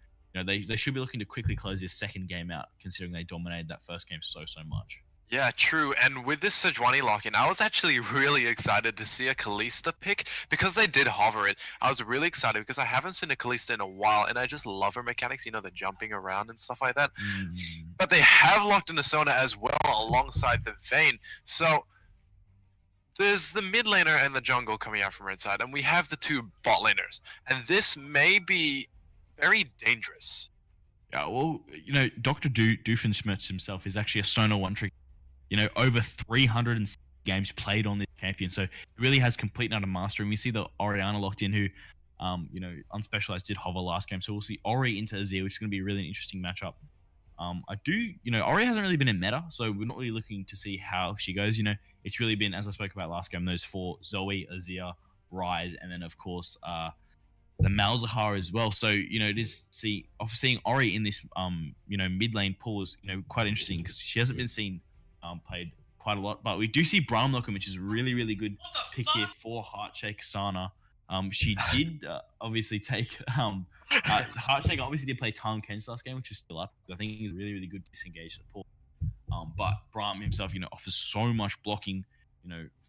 they should be looking to quickly close this second game out, considering they dominated that first game so much. Yeah, true. And with this Sejuani lock-in, I was actually really excited to see a Kalista pick, because they did hover it. I was really excited because I haven't seen a Kalista in a while, and I just love her mechanics, the jumping around and stuff like that. But they have locked in a Sona as well alongside the Vayne. So there's the mid laner and the jungle coming out from red side, and we have the 2 bot laners. And this may be very dangerous. Yeah, well, Dr. Doofenshmirtz himself is actually a Sona one-trick. Over 300 games played on this champion, so he really has complete and utter mastery. And we see the Orianna locked in, who, Unspecialized did hover last game, so we'll see Ori into Azir, which is going to be a really interesting matchup. Ori hasn't really been in meta, so we're not really looking to see how she goes. It's really been, as I spoke about last game, those 4: Zoe, Azir, Ryze, and then of course the Malzahar as well. So seeing Ori in this mid lane pool is quite interesting, because she hasn't been seen played quite a lot. But we do see Braum Lockham, which is a really good pick here for Heartshake Sana. She did obviously take Heartshake obviously did play Tom Kench last game, which is still up. I think he's really good disengaged support. But Braum himself, offers so much blocking,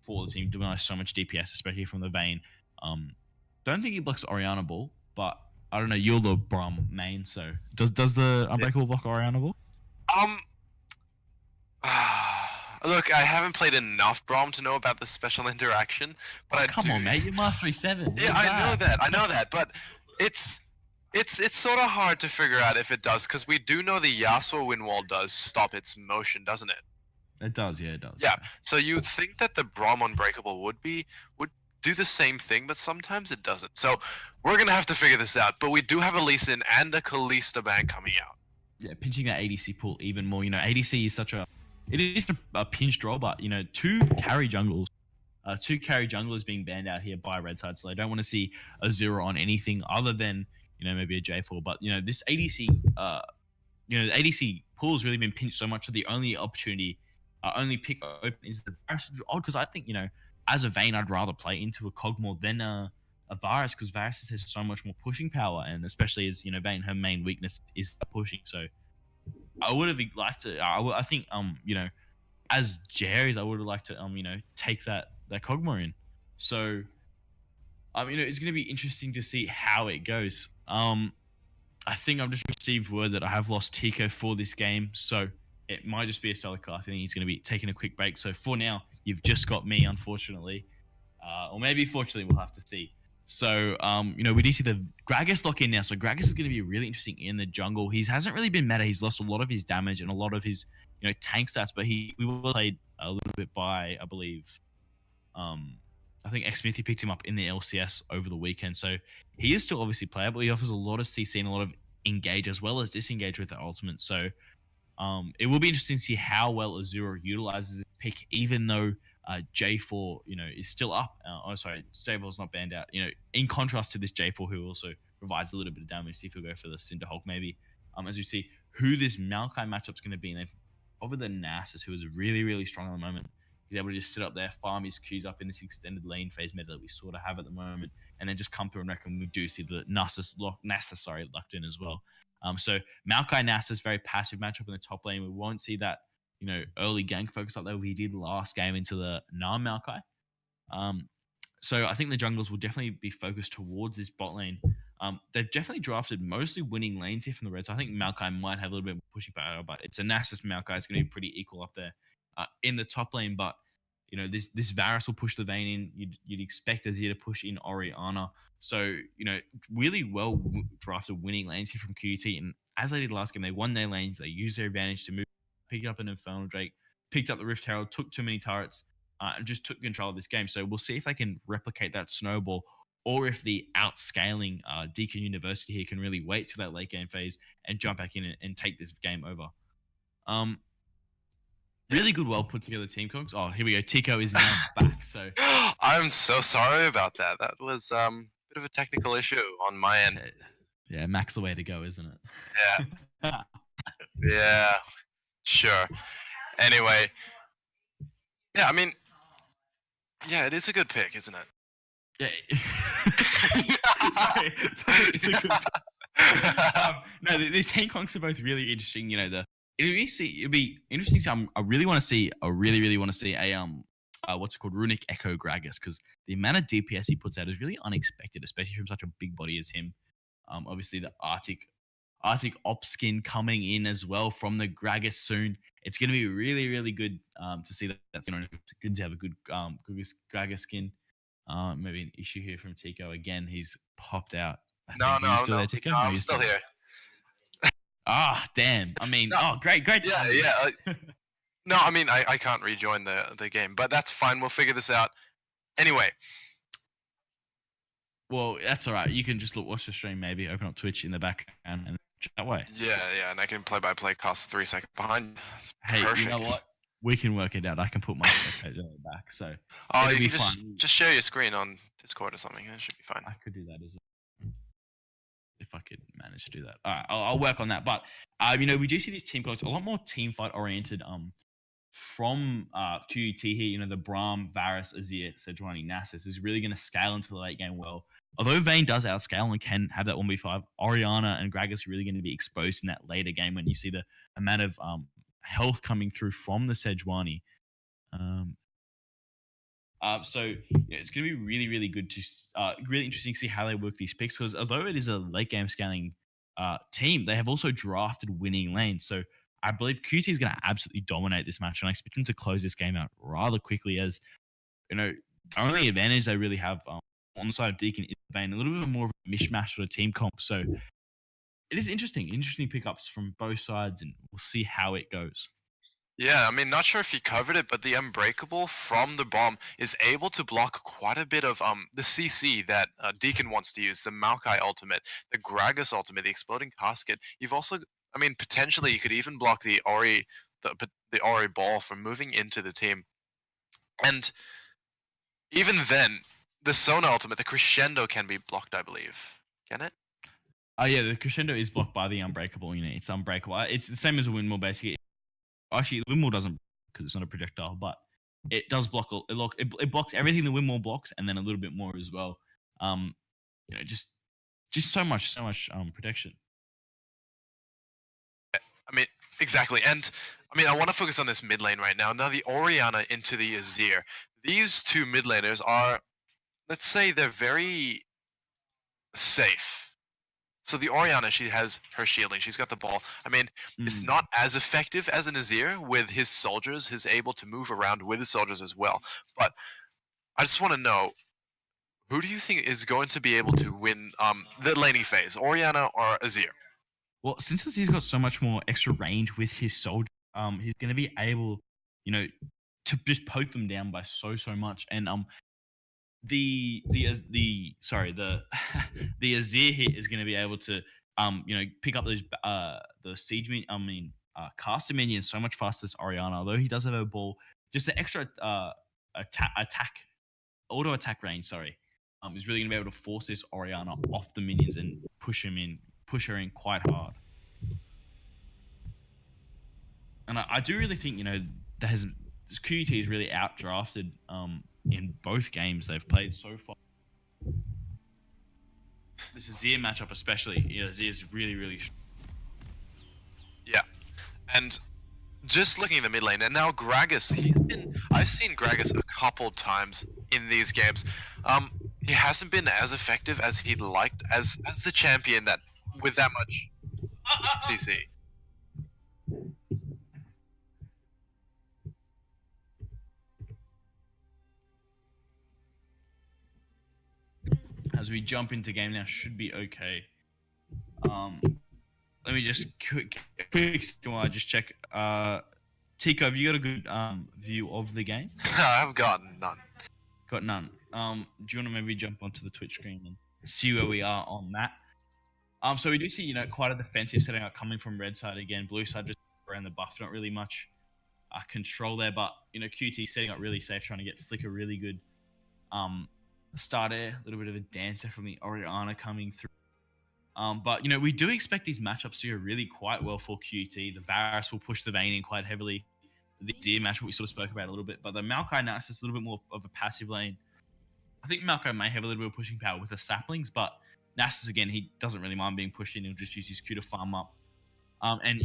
for the team, doing so much DPS, especially from the Vayne. Don't think he blocks Orianna ball, but I don't know. You're the Braum main, so does the Unbreakable block Orianna ball? Look, I haven't played enough Braum to know about the special interaction, but Come on, mate, you're Mastery 7. Yeah, I know that, but it's sort of hard to figure out if it does, because we do know the Yasuo wind wall does stop its motion, doesn't it? It does, yeah, it does. Yeah, so you'd think that the Braum Unbreakable would do the same thing, but sometimes it doesn't. So we're gonna have to figure this out. But we do have a Lee Sin and a Kalista ban coming out. Yeah, pinching that ADC pool even more. ADC is it is a pinch draw, but 2 carry junglers being banned out here by red side, so I don't want to see a 0 on anything other than maybe a J4. But this ADC, the ADC pool has really been pinched so much that the only opportunity, only pick open is the Varus, which is odd, because I think as a Vayne, I'd rather play into a Cogmore than a Varus, because Varus has so much more pushing power, and especially as Vayne, her main weakness is pushing. So I would have liked to. I think as Jerry's, I would have liked to take that Cogmore in. So it's going to be interesting to see how it goes. I think I've just received word that I have lost Tico for this game, so it might just be a solo call. I think he's going to be taking a quick break. So for now, you've just got me, unfortunately, or maybe fortunately, we'll have to see. So, we do see the Gragas lock in now. So Gragas is going to be really interesting in the jungle. He hasn't really been meta. He's lost a lot of his damage and a lot of his, tank stats. But we were played a little bit by, I believe, I think X Smithy picked him up in the LCS over the weekend. So he is still obviously playable. He offers a lot of CC and a lot of engage as well as disengage with the ultimate. So it will be interesting to see how well Azura utilizes this pick, even though J4, is still up. J4 is not banned out. In contrast to this J4, who also provides a little bit of damage. See if we'll go for the Cinderhulk maybe. As you see who this Maokai matchup's going to be, and they've over the Nasus, who is really, really strong at the moment. He's able to just sit up there, farm his Qs up in this extended lane phase meta that we sort of have at the moment, and then just come through and reckon we do see the Nasus locked in as well. So Maokai Nasus, very passive matchup in the top lane. We won't see that, early gank focus like that we did last game into the Nam Maokai. So I think the junglers will definitely be focused towards this bot lane. They've definitely drafted mostly winning lanes here from the Reds. I think Maokai might have a little bit of pushing power, but it's a Nasus Maokai. It's going to be pretty equal up there in the top lane. But this Varus will push the Vayne in. You'd expect Azir to push in Orianna. So really well drafted winning lanes here from QUT. And as they did last game, they won their lanes. They used their advantage to move, pick up an Infernal Drake, picked up the Rift Herald, took too many turrets, and just took control of this game. So we'll see if they can replicate that snowball, or if the outscaling DEAKIN University here can really wait to that late game phase and jump back in and take this game over. Really good, well put together team, Conks. Oh, here we go. Tico is now back. So I'm so sorry about that. That was a bit of a technical issue on my end. Yeah, Mac's the way to go, isn't it? Yeah. Yeah. Sure. Anyway. Yeah, I mean, yeah, it is a good pick, isn't it? Yeah. sorry, it's a good pick. No, these team conks are both really interesting. It'll be interesting to see. I really want to see a what's it called, Runic Echo Gragas, because the amount of DPS he puts out is really unexpected, especially from such a big body as him. Obviously the Arctic Op skin coming in as well from the Gragas soon. It's going to be really, really good to see that. That's good to have a good Gragas skin. Maybe an issue here from Tico again. He's popped out. No, there, Tico? no, I'm still here. Damn. I mean, great. Yeah. No, I mean, I can't rejoin the game, but that's fine. We'll figure this out. Anyway. Well, that's all right. You can just watch the stream, maybe open up Twitch in the background and that way. Yeah, and I can play-by-play cost 3 seconds behind. Hey, perfect. You know what? We can work it out. I can put my spectators on the back, so you can just share your screen on Discord or something. That should be fine. I could do that as well if I could manage to do that. All right, I'll work on that. But we do see these team goals a lot more team fight oriented. From QUT here, the Braum, Varus, Azir, Sejuani, Nasus is really going to scale into the late game well. Although Vayne does outscale and can have that 1v5, Orianna and Gragas are really going to be exposed in that later game when you see the amount of health coming through from the Sejuani. So it's going to be really, really good to really interesting to see how they work these picks, because although it is a late game scaling team, they have also drafted winning lanes. So I believe QT is going to absolutely dominate this match, and I expect them to close this game out rather quickly. As only advantage they really have on the side of DEAKIN is Vayne, a little bit more of a mishmash sort of team comp. So it is interesting pickups from both sides, and we'll see how it goes. Yeah, I mean, not sure if you covered it, but the Unbreakable from the bomb is able to block quite a bit of the CC that DEAKIN wants to use, the Maokai ultimate, the Gragas ultimate, the Exploding Casket. You've also, I mean, potentially you could even block the Ori ball from moving into the team. And even then, the Sona ultimate, the Crescendo, can be blocked, I believe. Can it? Oh yeah, the Crescendo is blocked by the Unbreakable. It's unbreakable. It's the same as a Windmill, basically. Actually, the Windmill doesn't, because it's not a projectile, but it does block. It blocks everything the Windmill blocks, and then a little bit more as well. Just so much protection. I mean, exactly. And I mean, I want to focus on this mid lane right now. Now, the Orianna into the Azir. These two mid laners are, let's say, they're very safe. So the Orianna, she has her shielding. She's got the ball. I mean, it's not as effective as an Azir with his soldiers. He's able to move around with his soldiers as well. But I just want to know, who do you think is going to be able to win the laning phase, Orianna or Azir? Well, since Azir's got so much more extra range with his soldier, he's going to be able, to just poke them down by so much. And the the Azir hit is going to be able to pick up those the siege caster minions so much faster than Orianna. Although he does have a ball, just the extra auto attack range. Sorry, is really going to be able to force this Orianna off the minions and push her in quite hard. And I do really think this QUT is really outdrafted in both games they've played so far. This Azir matchup especially, Azir is really strong. Yeah, and just looking at the mid lane, and now Gragas, I've seen Gragas a couple times in these games. He hasn't been as effective as he'd liked as the champion that with that much CC. As we jump into game now, should be okay. Let me just quick just check. Tico, have you got a good view of the game? I've got none. Got none. Do you want to maybe jump onto the Twitch screen and see where we are on that? So we do see, quite a defensive setting up coming from red side again. Blue side just around the buff, not really much control there, but QT setting up really safe, trying to get Flicker really good. Starter, a little bit of a dancer from the Orianna coming through. But we do expect these matchups to go really quite well for QT. The Varus will push the Vayne in quite heavily. The Azir matchup we sort of spoke about a little bit, but the Maokai Nasus is a little bit more of a passive lane. I think Maokai may have a little bit of pushing power with the saplings, but Nasus again, he doesn't really mind being pushed in. He'll just use his Q to farm up. And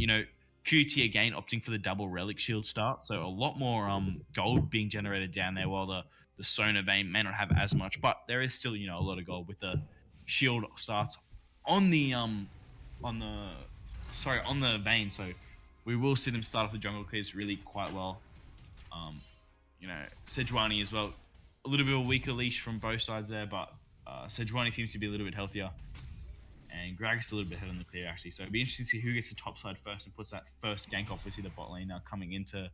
QT again opting for the double relic shield start, so a lot more gold being generated down there, while the Sona Vayne may not have as much, but there is still a lot of gold with the shield starts on the Vayne, so we will see them start off the jungle clears really quite well. Sejuani as well, a little bit of a weaker leash from both sides there, but Sejuani seems to be a little bit healthier, and Gragas a little bit ahead on the clear actually. So it'll be interesting to see who gets the top side first and puts that first gank off. We see the bot lane now coming into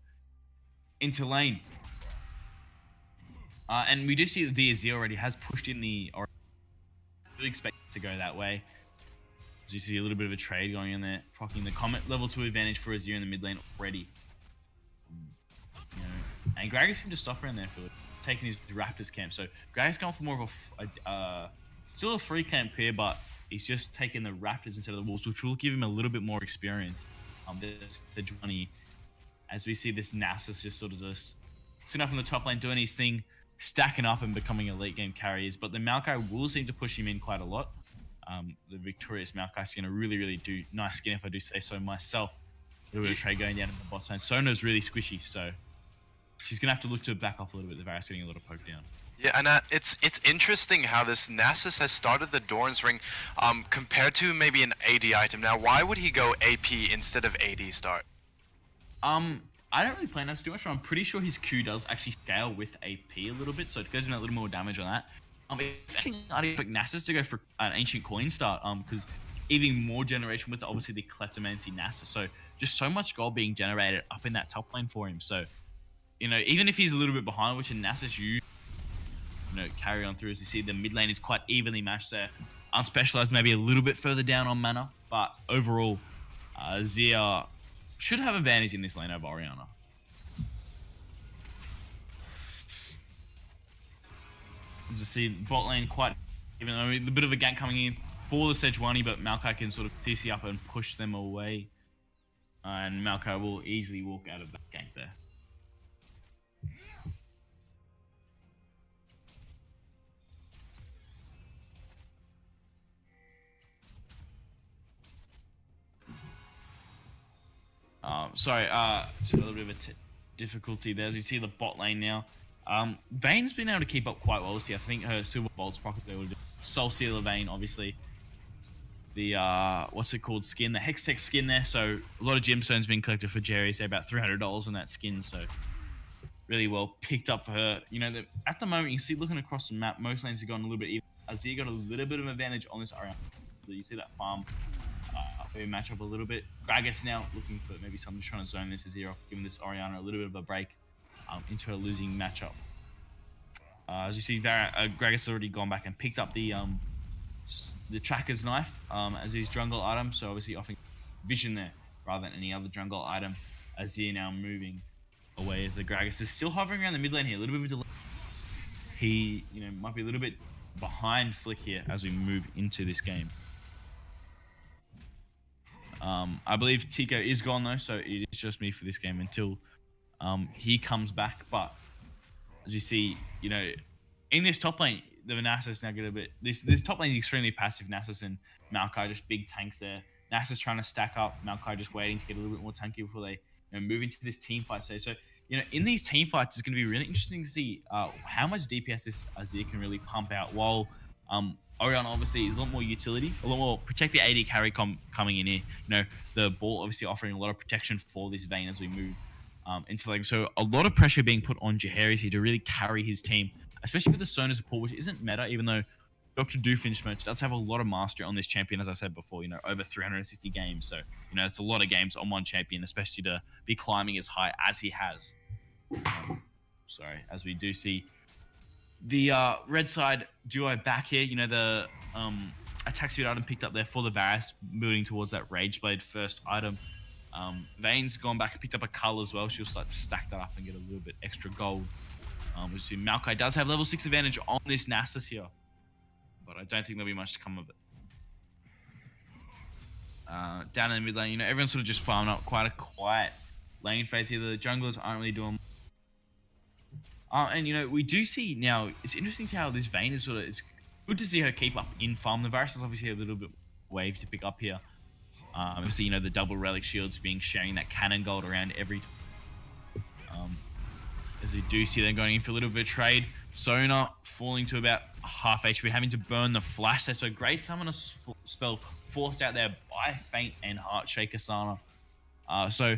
lane. And we do see that the Azir already has pushed in the Orianna. We expect it to go that way. As you see a little bit of a trade going in there, procking the Comet level 2 advantage for Azir in the mid lane already. And Gragas seemed to stop around there for taking his Raptors camp. So Gragas going for more of still a 3 camp clear, but he's just taking the Raptors instead of the Wolves, which will give him a little bit more experience. The Johnny, as we see this Nasus just sort of just sitting up in the top lane doing his thing, stacking up and becoming elite game carriers, but the Maokai will seem to push him in quite a lot. The victorious Maokai is going to really do nice skin, if I do say so myself. A little bit of trade going down in the bot side. Sona's really squishy, so she's going to have to look to back off a little bit. The Varus getting a lot of poke down. Yeah, and it's interesting how this Nasus has started the Doran's Ring compared to maybe an AD item. Now, why would he go AP instead of AD start? I don't really play Nasus too much, but I'm pretty sure his Q does actually scale with AP a little bit, so it goes in a little more damage on that. If anything, I'd expect Nasus to go for an Ancient Coin start, because even more generation with obviously the Kleptomancy Nasus, so just so much gold being generated up in that top lane for him. So, even if he's a little bit behind, which in Nasus you carry on through, as you see the mid lane is quite evenly matched there. Unspecialized maybe a little bit further down on mana, but overall, Zia should have advantage in this lane over Orianna. As you see, bot lane quite even though a bit of a gank coming in for the Sejuani, but Maokai can sort of TC up and push them away. And Maokai will easily walk out of that gank there. Sorry, just a little bit of a difficulty there. As you see the bot lane now. Vayne's been able to keep up quite well this year. I think her Silver Bolt's proc there would Soul Sealer Vayne, obviously. The, what's it called, skin, the Hextech skin there. So a lot of gemstones being collected for Jerry, say about $300 on that skin. So really well picked up for her. You know, at the moment, you can see looking across the map, most lanes have gone a little bit even. Azir got a little bit of advantage on this Orianna. You see that farm maybe match up a little bit. Gragas now looking for maybe someone trying to zone this Azir off, giving this Orianna a little bit of a break into a losing matchup. As you see, Gragas has already gone back and picked up the tracker's knife as his jungle item, so obviously offering vision there rather than any other jungle item. Azir now moving away as the Gragas is still hovering around the mid lane here, a little bit of a delay. He, might be a little bit behind Flick here as we move into this game. I believe Tico is gone though, so it is just me for this game until he comes back. But as you see, in this top lane, the Nasus now get a bit. This top lane is extremely passive. Nasus and Maokai just big tanks there. Nasus trying to stack up. Maokai just waiting to get a little bit more tanky before they move into this team fight. So in these team fights, it's going to be really interesting to see how much DPS this Azir can really pump out. While Orianna obviously is a lot more utility, a lot more protect the AD carry coming in here. The ball obviously offering a lot of protection for this Vayne as we move into like. So a lot of pressure being put on Jaehaerys here to really carry his team, especially with the Sona support, which isn't meta, even though Dr. Doofenshmirtz does have a lot of mastery on this champion, as I said before, over 360 games. So, it's a lot of games on one champion, especially to be climbing as high as he has. As we do see the red side duo back here, the attack speed item picked up there for the Varus, moving towards that Rageblade first item. Vayne's gone back and picked up a Cull as well. She'll start to stack that up and get a little bit extra gold. We see Maokai does have level 6 advantage on this Nasus here, but I don't think there'll be much to come of it. Down in the mid lane, everyone's sort of just farming up quite a quiet lane phase here. The junglers aren't really doing. And we do see now. It's interesting to see how this Vayne is sort of. It's good to see her keep up in farm. The Varus is obviously a little bit wave to pick up here. Obviously, the double relic shields being sharing that cannon gold around every. As we do see them going in for a little bit of trade. Sona falling to about half HP, having to burn the flash there. So Grey Summoner spell forced out there by Faint and Heartshaker Sana. So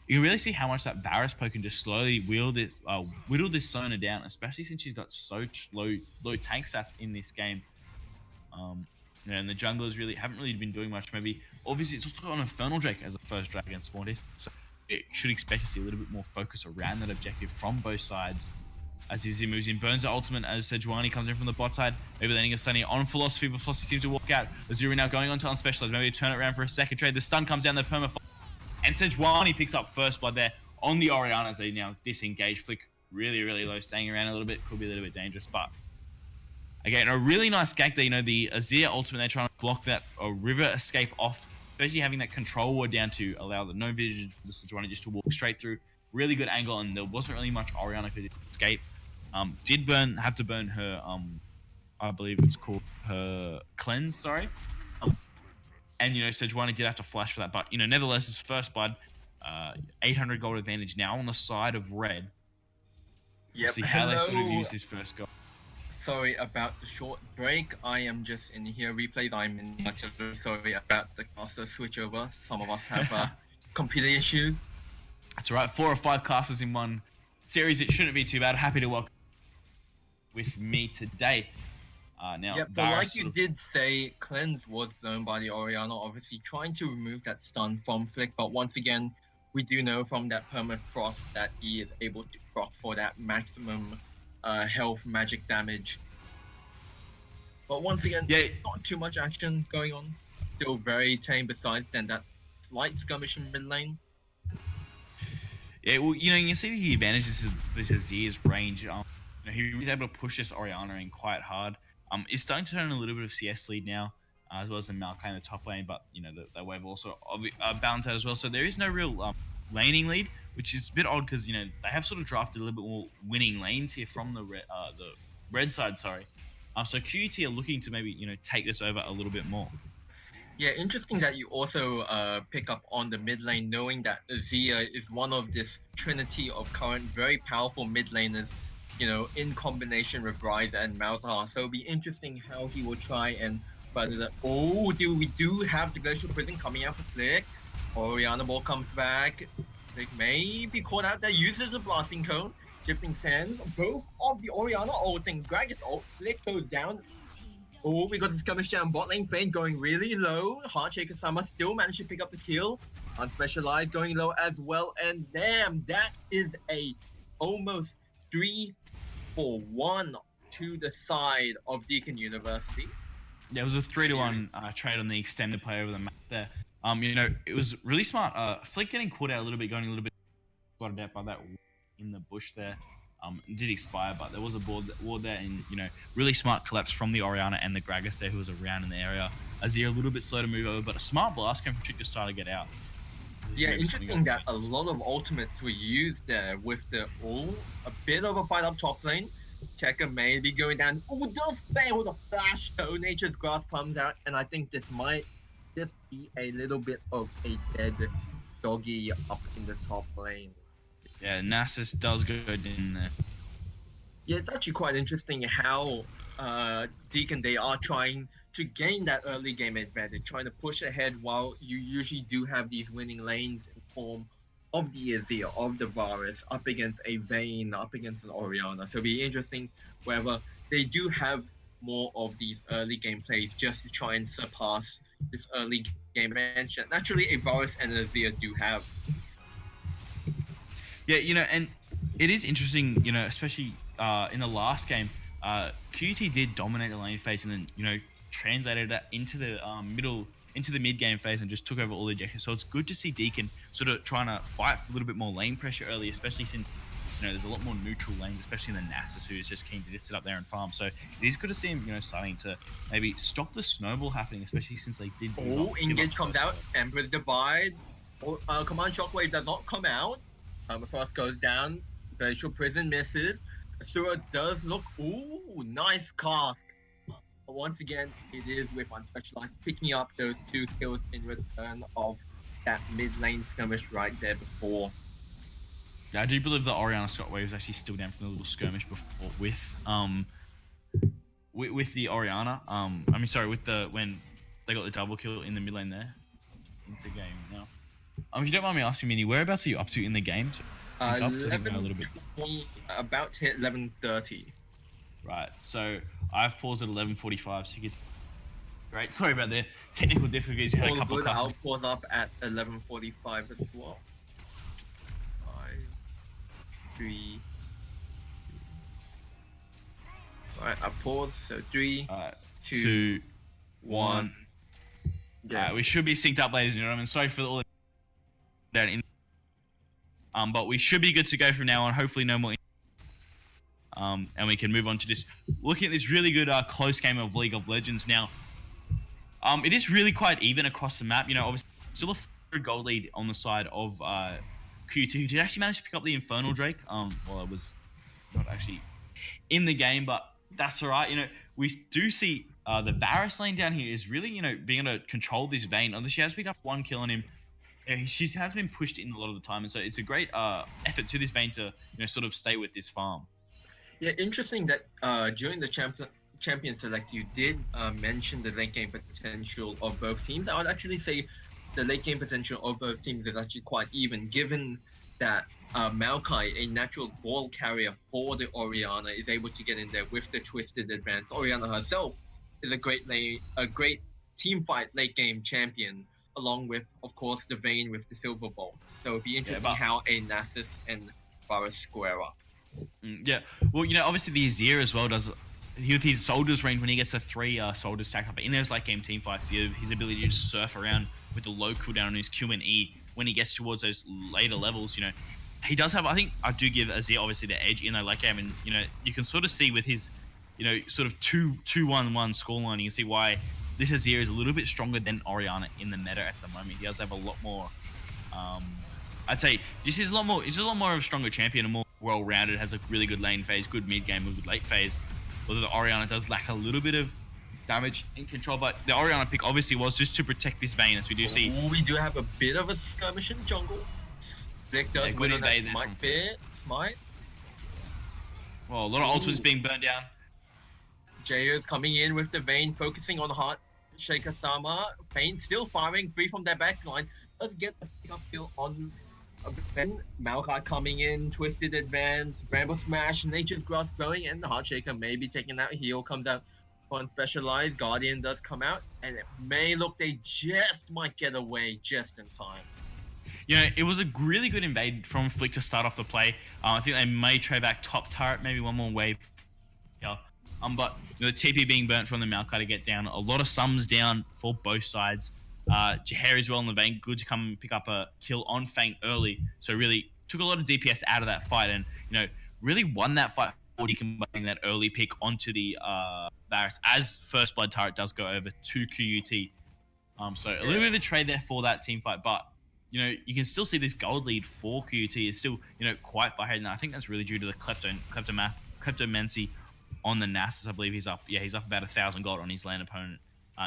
you can really see how much that Varus poke can just slowly whittle this Sona down, especially since she's got so low tank stats in this game. And the junglers really haven't really been doing much. Maybe obviously it's also got an Infernal Drake as the first dragon spawned here. So it should expect to see a little bit more focus around that objective from both sides. As Izzy moves in, burns the ultimate as Sejuani comes in from the bot side. Maybe landing a Sunny on Philosophy, but Philosophy seems to walk out. Azuri now going on to Unspecialized. Maybe turn it around for a second trade. The stun comes down, the perma. And Sejuani picks up first blood there on the Orianna as they now disengage. Flick really, really low, staying around a little bit. Could be a little bit dangerous, but again, a really nice gank there. The Azir ultimate, they're trying to block that river escape off, especially having that control ward down to allow the no vision for the Sejuani just to walk straight through. Really good angle, and there wasn't really much Orianna could escape. Did have to burn her, I believe it's called her cleanse, sorry. And, Sejuani did have to flash for that, but, nevertheless, his first blood, 800 gold advantage now on the side of red. Yep. See how they sort of use this first goal. Sorry about the short break. I am just in here replays. I'm in artillery. Sorry about the caster switchover. Some of us have computer issues. That's all right. 4 or 5 casters in one series. It shouldn't be too bad. Happy to welcome with me today. Now, yep, so like you did say, Cleanse was blown by the Orianna, obviously trying to remove that stun from Flick, but once again, we do know from that permafrost that he is able to proc for that maximum health magic damage. But once again, not too much action going on. Still very tame besides then that slight skirmish in mid lane. Yeah, well, you can see the advantages of this Azir's range. He was able to push this Orianna in quite hard. Is starting to turn a little bit of CS lead now, as well as the Maokai in the top lane, but the wave also balanced out as well. So there is no real laning lead, which is a bit odd because they have sort of drafted a little bit more winning lanes here from the red side. Sorry, so QUT are looking to maybe take this over a little bit more. Yeah, interesting that you also pick up on the mid lane, knowing that Azir is one of this trinity of current very powerful mid laners. In combination with Ryze and Malzahar. So it'll be interesting how he will try and we do have the Glacial Prison coming out for Flick. Orianna ball comes back. Flick may be caught out there, uses a blasting cone. Shifting sands. Both of the Orianna ulting. Gragas ult. Flick goes down. Oh, we got the skirmish down bot lane. Fane going really low. Heartshaker Sama still managed to pick up the kill. Unspecialized going low as well. And damn, that is a almost 3-for-1 to the side of Deakin University. Yeah, it was a 3-to-1 trade on the extended play over the map there. You know, it was really smart. Flick getting caught out a little bit, going a little bit spotted out by that in the bush there. It did expire, but there was a ward there, and you know, really smart collapse from the Orianna and the Gragas there, who was around in the area. Azir a little bit slow to move over, but a smart blast came from Trick to start to get out. Yeah, interesting that a lot of ultimates were used there with the ult. A bit of a fight up top lane. Tekka may be going down. Oh, does fail the flash though. Nature's Grass comes out, and I think this might just be a little bit of a dead doggy up in the top lane. Yeah, Nasus does go in there. Yeah, it's actually quite interesting how Deakin, they are trying to gain that early game advantage, trying to push ahead while you usually do have these winning lanes in form of the Azir, of the Varus, up against a Vayne, up against an Orianna. So it'll be interesting whether they do have more of these early game plays just to try and surpass this early game advantage that naturally a Varus and an Azir do have. Yeah, you know, and it is interesting, you know, especially in the last game, QUT did dominate the lane phase and then, you know, translated that into the mid-game phase and just took over all the objectives. So it's good to see Deakin sort of trying to fight for a little bit more lane pressure early, especially since, you know, there's a lot more neutral lanes, especially in the Nasus, who is just keen to just sit up there and farm. So it is good to see him, you know, starting to maybe stop the snowball happening, especially since they did. Oh, Engage comes out. Emperor's Divide. Command Shockwave does not come out. Permafrost goes down. Glacial Prison misses. Asura does look. Ooh, nice cast. But once again, it is with Unspecialized picking up those 2 kills in return of that mid lane skirmish right there before. Yeah, I do believe the Orianna Shockwave was actually still down from the little skirmish before with the Orianna. When they got the double kill in the mid lane there. Into game now. If you don't mind me asking, Minnie, whereabouts are you up to in the game? So up to, I think, a little bit. About to hit 11:30. Right, so I've paused at 11:45, so you get. Great, sorry about the technical difficulties. We had a couple of I'll pause up at 11:45 as well. 5, 3. Alright, I pause. So 3, 2, 1. Yeah. Alright, we should be synced up, ladies and gentlemen. Sorry for all the down in. But we should be good to go from now on. Hopefully, no more. And we can move on to just looking at this really good close game of League of Legends now. It is really quite even across the map. You know, obviously, still a gold lead on the side of QUT, who did actually manage to pick up the Infernal Drake. Well, it was not actually in the game, but that's all right. You know, we do see the Varus lane down here is really, you know, being able to control this Vayne. Although she has picked up 1 kill on him. She has been pushed in a lot of the time, and so it's a great effort to this Vayne to, you know, sort of stay with this farm. Yeah, interesting that during the champion select, you did mention the late game potential of both teams. I would actually say the late game potential of both teams is actually quite even, given that Maokai, a natural ball carrier for the Orianna, is able to get in there with the Twisted Advance. Orianna herself is a great team fight late game champion, along with, of course, the Vayne with the Silver Bolt. So it'd be interesting how a Nasus and Varus square up. Yeah, well, you know, obviously the Azir as well does, with his soldiers range, when he gets to 3 soldiers stacked up in those late game team fights, his ability to just surf around with the low cooldown on his Q and E when he gets towards those later levels, you know, he does have, I think I do give Azir obviously the edge in that late game, and you know, you can sort of see with his, you know, sort of 2-1-1 scoreline, you can see why this Azir is a little bit stronger than Orianna in the meta at the moment. He does have a lot more, I'd say he's a lot more of a stronger champion and more well-rounded, has a really good lane phase, good mid-game, good late phase. Although the Orianna does lack a little bit of damage in control, but the Orianna pick obviously was just to protect this Vayne, as we do see. We do have a bit of a skirmish in jungle. Flick does win on that smite. Well, a lot of ultimates being burnt down. Jayo's coming in with the Vayne, focusing on Heartshaker Sama. Vayne still firing free from their backline. Does get the pickup kill on Then Maokai coming in, Twisted Advance, Bramble Smash, Nature's Grasp going, and the Heart Shaker may be taken out. Heal comes out on Specialized. Guardian does come out, and it may look they just might get away just in time. You know, it was a really good invade from Flick to start off the play. I think they may trade back top turret, maybe one more wave. Yeah. But you know, the TP being burnt from the Maokai to get down. A lot of sums down for both sides. Jahair as well in the vein. Good to come and pick up a kill on Feint early. So really took a lot of DPS out of that fight and, you know, really won that fight combining that early pick onto the Varus as First Blood turret does go over to QUT. So a little bit of a trade there for that team fight, but you know, you can still see this gold lead for QUT is still, you know, quite far ahead, and I think that's really due to the kleptomancy on the Nasus. I believe he's up about 1,000 gold on his lane opponent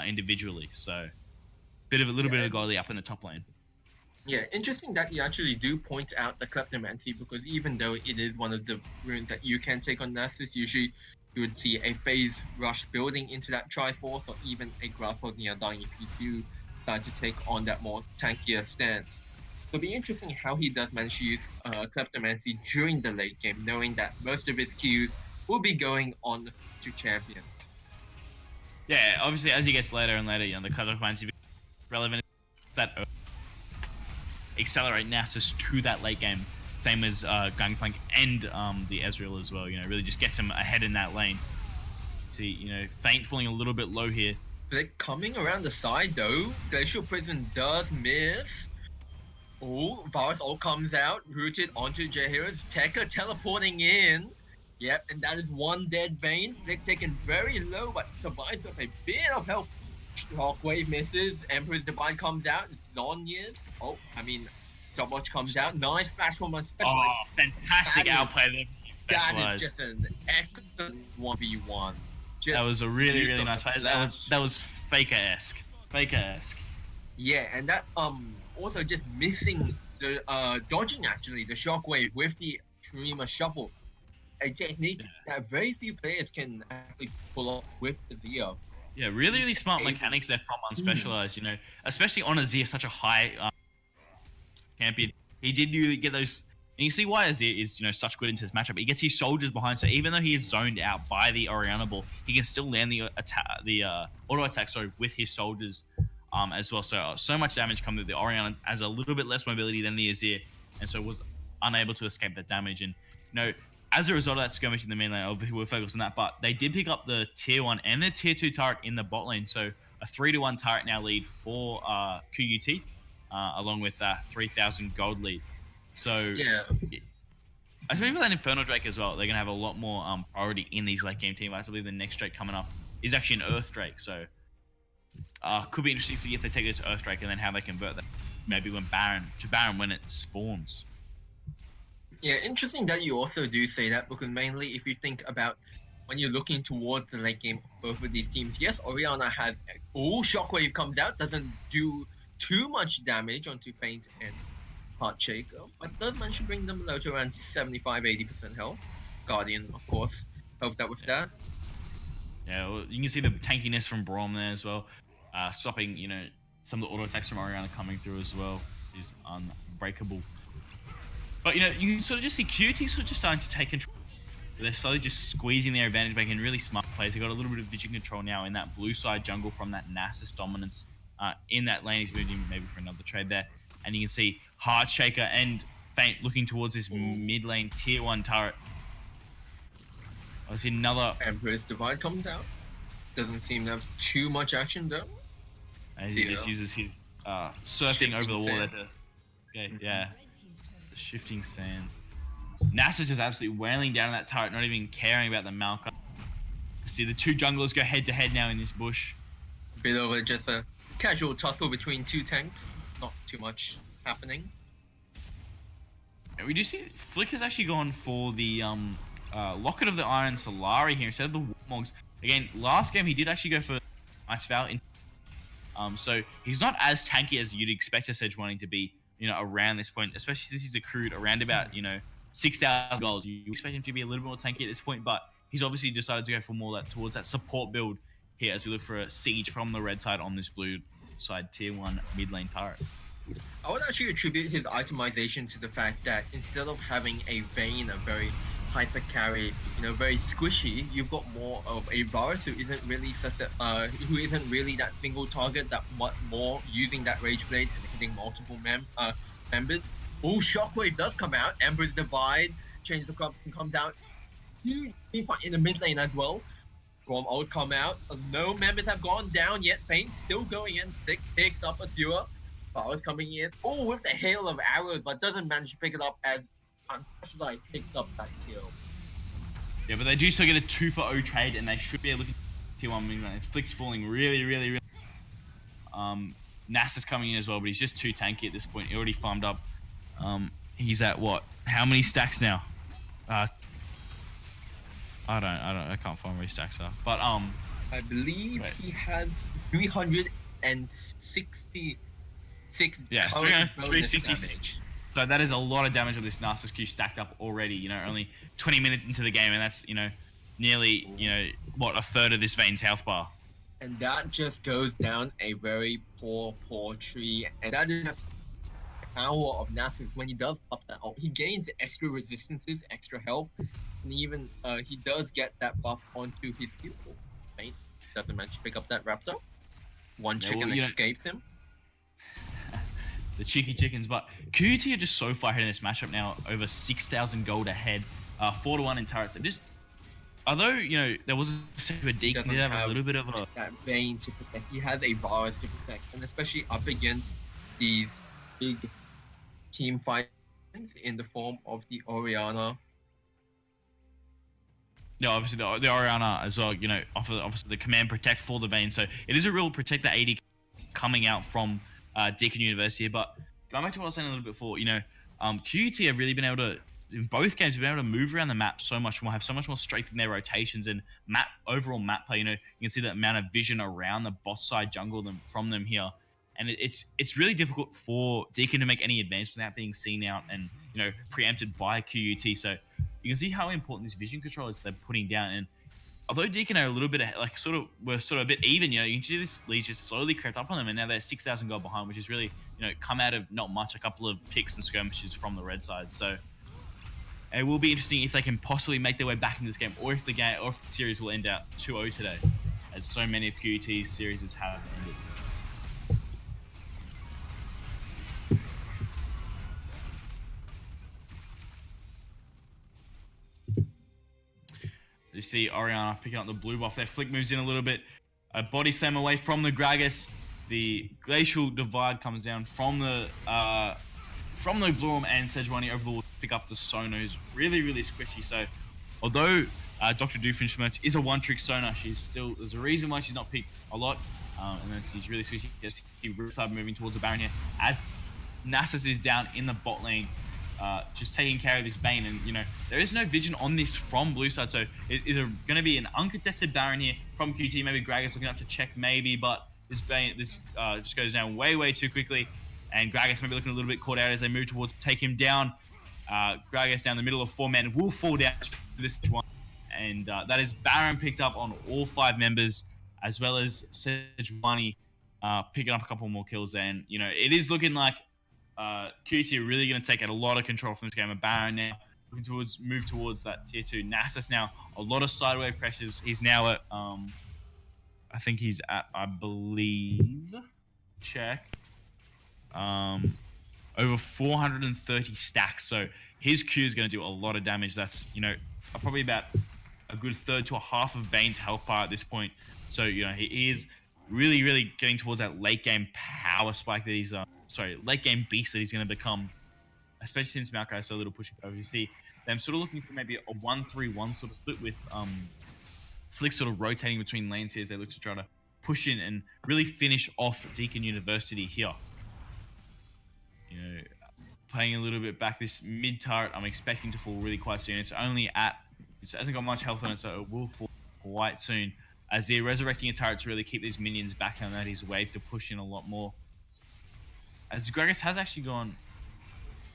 individually. So a little bit of gold lead up in the top lane. Yeah, interesting that you actually do point out the Kleptomancy, because even though it is one of the runes that you can take on Nasus, usually you would see a phase rush building into that Triforce or even a Grasp of the Undying if you do decide to take on that more tankier stance. So it'll be interesting how he does manage to use Kleptomancy during the late game, knowing that most of his Qs will be going on to champions. Yeah, obviously as he gets later and later, you know, the Kleptomancy relevant that accelerate Nasus to that late game. Same as Gangplank and the Ezreal as well. You know, really just gets him ahead in that lane. See, you know, Feint falling a little bit low here. They're coming around the side though. Glacial Prison does miss. Oh, Varus all comes out, rooted onto Jaheira's Tekka teleporting in. Yep, and that is one dead Vayne. Flick taken very low, but survives with a bit of help. Shockwave misses. Emperor's Divine comes out. Zonya's. Oh, I mean, Stopwatch comes out. Nice flash from a Specialized. Oh, fantastic outplay there. That is just an excellent 1v1. That was a really nice play. That was Faker-esque. Yeah, and that also just missing the dodging actually the Shockwave with the Streamer Shuffle. A technique that very few players can actually pull off with the Zeo. Yeah, really smart mechanics there from Unspecialized, you know, especially on Azir, such a high champion. He did really get those, and you see why Azir is, you know, such good into this matchup. He gets his soldiers behind, so even though he is zoned out by the Orianna ball, he can still land the auto attack, with his soldiers as well. So much damage coming with the Orianna has a little bit less mobility than the Azir, and so was unable to escape that damage. And you know, as a result of that skirmish in the main lane, obviously we'll focus on that, but they did pick up the tier 1 and the tier 2 turret in the bot lane, so a 3-1 turret now lead for QUT, along with 3,000 gold lead. So yeah, I think with that Infernal Drake as well, they're going to have a lot more priority in these late game team. I believe the next Drake coming up is actually an Earth Drake, so could be interesting to see if they take this Earth Drake and then how they convert that, maybe when Baron when it spawns. Yeah, interesting that you also do say that, because mainly if you think about when you're looking towards the late game of both of these teams, yes, Orianna has Shockwave comes out, doesn't do too much damage onto Feint and Heart Shaker, but does manage to bring them low to around 75-80% health. Guardian, of course, helps out with that. Yeah, well, you can see the tankiness from Braum there as well, stopping, you know, some of the auto attacks from Orianna coming through as well is unbreakable. But, you know, you can sort of just see QT sort of just starting to take control. They're slowly just squeezing their advantage, making really smart plays. They've got a little bit of vision control now in that blue side jungle from that Nasus dominance in that lane. He's moving maybe for another trade there. And you can see Heart Shaker and Feint looking towards this mid lane tier 1 turret. I see another... Emperor's Divine comes out. Doesn't seem to have too much action though. As he just uses his surfing over the wall there to... Yeah. The shifting sands. Nasus just absolutely wailing down that turret, not even caring about the Maokai. See the two junglers go head to head now in this bush. Bit of just a casual tussle between two tanks. Not too much happening. And we do see Flick has actually gone for the Locket of the Iron Solari here instead of the Warmogs. Again, last game he did actually go for Ice Val. So he's not as tanky as you'd expect a Sejuani to be, you know, around this point, especially since he's accrued around about, you know, 6,000 gold. You expect him to be a little bit more tanky at this point, but he's obviously decided to go for more towards that support build here as we look for a siege from the red side on this blue side tier 1 mid lane turret. I would actually attribute his itemization to the fact that instead of having a Vayne, a very hyper carry, very squishy, you've got more of a Varus who isn't really who isn't really that single target, that more using that Rage Blade and hitting multiple members. Oh, Shockwave does come out. Ember's Divide, Change the Crops can come down. Huge fight in the mid lane as well. Storm would come out. No members have gone down yet. Vayne still going in. Picks up Azura. Varus coming in. Oh, with the hail of arrows, but doesn't manage to pick it up as Unfortunately picks up that kill. Yeah, but they do still get a 2-for-0 trade, and they should be able to tier 1 mid lane. Flick's falling really. Nasa's coming in as well, but he's just too tanky at this point. He already farmed up. He's at what? How many stacks now? I can't find where his stacks are. But I believe he has 366. Yeah, 360. So that is a lot of damage on this Nasus Q stacked up already. Only 20 minutes into the game, and that's nearly a third of this Vayne's health bar. And that just goes down a very poor tree, and that is just the power of Nasus. When he does up that ult, he gains extra resistances, extra health, and even he does get that buff onto his skill. Right? Doesn't manage to pick up that Raptor. One chicken escapes him. The cheeky chickens, but QUT are just so far ahead in this matchup now, over 6,000 gold ahead, 4-1 in turrets. And just, although there was a DEAKIN, did have a little bit of that Vayne to protect. He has a Varus to protect, and especially up against these big team fights in the form of the Orianna. Yeah, obviously the Orianna as well. Offers the command protect for the Vayne, so it is a real protect the AD coming out from DEAKIN University. But going back to what I was saying a little bit before, QUT have really been able to, in both games, been able to move around the map so much more, have so much more strength in their rotations and overall map play. You can see the amount of vision around the bot side jungle from them here, and it's really difficult for DEAKIN to make any advance without being seen out and preempted by QUT. So you can see how important this vision control is they're putting down. And although DEAKIN are a little bit were a bit even, you can see this lead just slowly crept up on them, and now they're 6,000 gold behind, which is really come out of not much, a couple of picks and skirmishes from the red side. So it will be interesting if they can possibly make their way back into this game, or if the series will end out 2-0 today, as so many of QUT's series have ended. You see Orianna picking up the blue buff there. Flick moves in a little bit. A body slam away from the Gragas. The Glacial Divide comes down from the Bloom, and Sejuani over the wall to pick up the Sonos. Really squishy. So although Dr. Doofenshmirtz is a one-trick Sona, there's a reason why she's not picked a lot. And then she's really squishy. Yes, he really started moving towards the Baron here. As Nasus is down in the bot lane, just taking care of this Vayne, and there is no vision on this from blue side, so it is going to be an uncontested Baron here from QT. Maybe Gragas looking up to check, maybe, but this Vayne just goes down way too quickly, and Gragas maybe looking a little bit caught out as they move towards take him down. Gragas down the middle of 4 men will fall down to this one, and that is Baron picked up on all 5 members, as well as Sejuani picking up a couple more kills there. And it is looking like QT are really going to take out a lot of control from this game. Baron now looking move towards that tier 2. Nasus now a lot of sidewave pressures. He's now at I think he's at, I believe, check, over 430 stacks. So his Q is going to do a lot of damage. That's probably about a good third to a half of Vayne's health bar at this point. So he is really getting towards that late game power spike that he's late game beast that he's going to become, especially since Maokai is so little pushing over. You see them sort of looking for maybe a 1-3-1 sort of split with Flick sort of rotating between lanes here as they look to try to push in and really finish off DEAKIN University here. Playing a little bit back this mid turret, I'm expecting to fall really quite soon. It hasn't got much health on it, so it will fall quite soon. As they're resurrecting a turret to really keep these minions back on that his wave to push in a lot more. As Gragas has actually gone...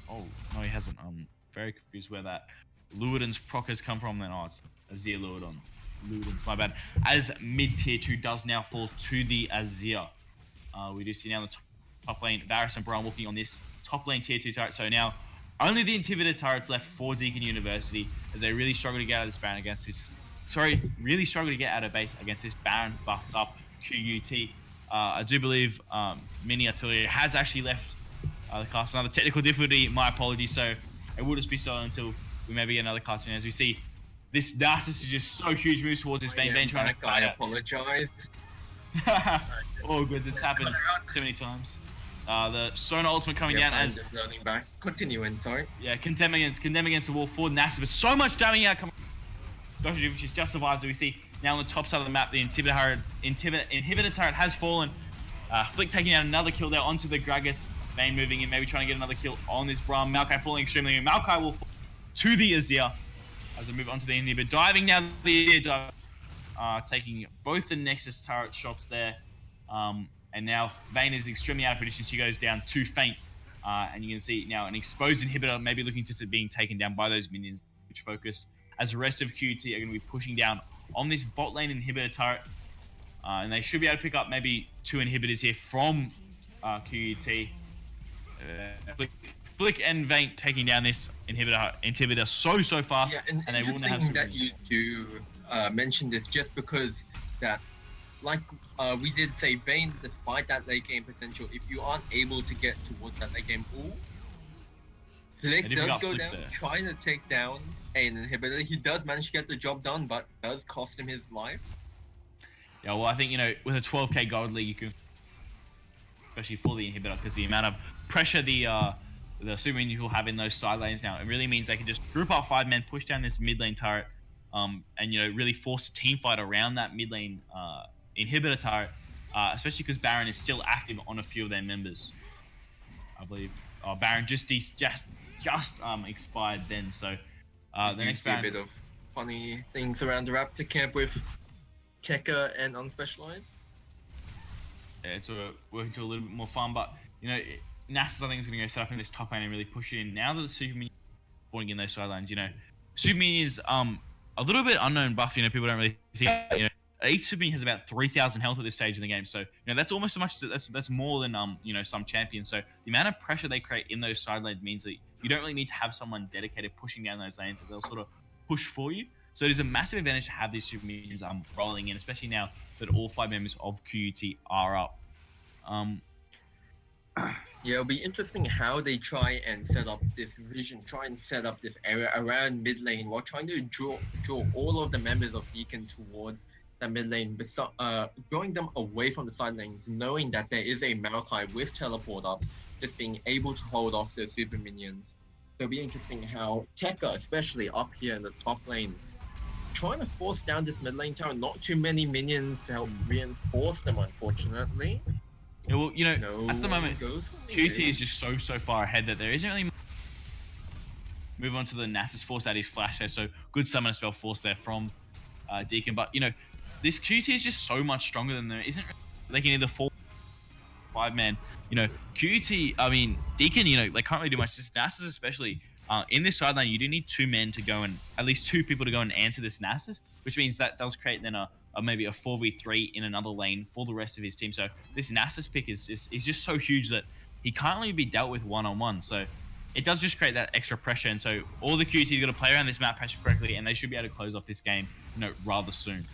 Oh, no he hasn't. I'm very confused where that Luiden's proc has come from then. Oh, it's Azir Luiden's, my bad. As mid tier 2 does now fall to the Azir. We do see now the top lane. Varus and Braum walking on this top lane tier 2 turret. So now only the Inhibitor turrets left for Deakin University as they really struggle to get out of this Baron against this. Really struggle to get out of base against this Baron buffed up QUT. I do believe Mini Artillery has actually left the cast. Another technical difficulty, my apologies. So it will just be so until we maybe get another cast. As we see, this Narcissus is just so huge, moves towards his Vayne. Vayne trying to I apologize. all good. It's happened so many times. The Sona ultimate coming down as just learning back. Continuing, sorry. yeah, condemn against the wall for Nasus, but so much damage out coming. Dr. Duvich just survives. So we see now on the top side of the map, the Inhibitor turret has fallen. Flick taking out another kill there onto the Gragas. Vayne moving in, maybe trying to get another kill on this Braum. Maokai falling extremely. Maokai will fall to the Azir as we move on to the Inhibitor. Diving now the Azir, taking both the Nexus turret shots there. And now Vayne is extremely out of position. She goes down to faint. And you can see now an exposed Inhibitor maybe looking to being taken down by those minions, which focus as the rest of QT are going to be pushing down on this bot lane Inhibitor turret. And they should be able to pick up maybe 2 Inhibitors here from QUT. Flick and Vayne taking down this Inhibitor so fast. Yeah, and they will have interesting that you do mention this just because that, like we did say, Vayne, despite that late game potential, if you aren't able to get towards that late game pool, Flick does go down, trying to take down an Inhibitor. He does manage to get the job done, but does cost him his life. Yeah, well, I think, with a 12k gold league, you can, especially for the Inhibitor, because the amount of pressure the super minions will have in those side lanes now, it really means they can just group up 5 men, push down this mid lane turret, and really force a team fight around that mid lane Inhibitor turret, especially because Baron is still active on a few of their members. I believe Baron just expired then, so the next Baron. A bit of funny things around the Raptor camp with Checker and Unspecialized. Yeah, it's working to a little bit more fun, but Nasus I think is going to go set up in this top lane and really push in. Now that the super minions are spawning in those sidelines, super minions a little bit unknown buff. People don't really think. Each super minion has about 3,000 health at this stage in the game, so that's almost as much. That's more than some champions. So the amount of pressure they create in those side lanes means that you don't really need to have someone dedicated pushing down those lanes, as they'll sort of push for you. So it is a massive advantage to have these super minions rolling in, especially now that all 5 members of QUT are up. Yeah, it'll be interesting how they try and set up this vision, try and set up this area around mid lane while trying to draw all of the members of Deakin towards the mid lane, drawing them away from the side lanes, knowing that there is a Maokai with teleport up, just being able to hold off the super minions. So it'll be interesting how Tekka, especially up here in the top lane, trying to force down this mid lane tower. Not too many minions to help reinforce them, unfortunately. Yeah, well, at the moment, QT is just so far ahead that there isn't really. Move on to the Nasus force out his flash there, so good summon spell force there from Deakin. But this QT is just so much stronger than them. Isn't they can either 4-5 man. QT. I mean Deakin. They can't really do much. This Nasus especially. In this side lane, you do need 2 men to go and at least 2 people to go and answer this Nasus, which means that does create then maybe a 4v3 in another lane for the rest of his team. So this Nasus pick is just so huge that he can't really be dealt with one-on-one. So it does just create that extra pressure. And so all the QT's got to play around this map pressure correctly, and they should be able to close off this game, rather soon.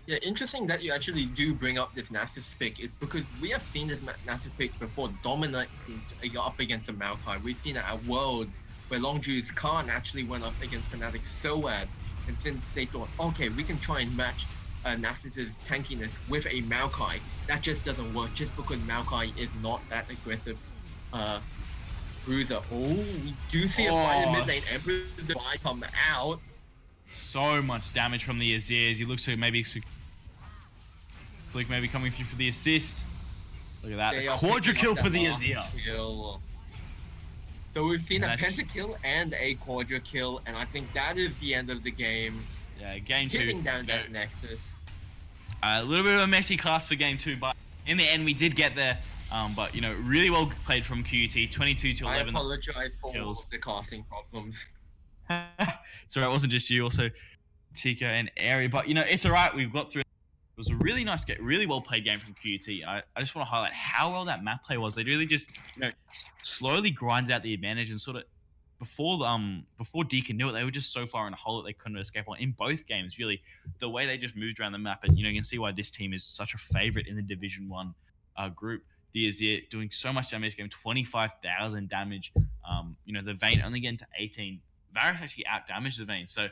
Yeah, interesting that you actually do bring up this Nasus pick. It's because we have seen this Nasus pick before dominate up against a Maokai. We've seen it at Worlds where Longjuice Khan actually went up against Fnatic Soaz. And since they thought, okay, we can try and match Nasus's tankiness with a Maokai, that just doesn't work just because Maokai is not that aggressive bruiser. Oh, we do see a fight in mid lane. Every fight come out. So much damage from the Azir. He looks like maybe Flick maybe coming through for the assist. Look at that. A quadra kill for the Azir. So we've seen a pentakill and a quadra kill, and I think that is the end of the game. Yeah, game 2. Hitting down that Nexus. A little bit of a messy class for game 2, but in the end we did get there. But really well played from QT. 22 to 11. I apologize for kills. the casting problems. It's alright. It wasn't just you, also Tika and Airy. But it's alright. We've got through. It was a really nice game, really well played game from QUT. I just want to highlight how well that map play was. They really just, slowly grinded out the advantage and sort of before DEAKIN knew it, they were just so far in a hole that they couldn't escape on. In both games, really, the way they just moved around the map, and you can see why this team is such a favorite in the Division 1 group. The Azir doing so much damage, getting 25,000 damage. The Vayne only getting to 18. Varus actually out damaged the Vayne. So,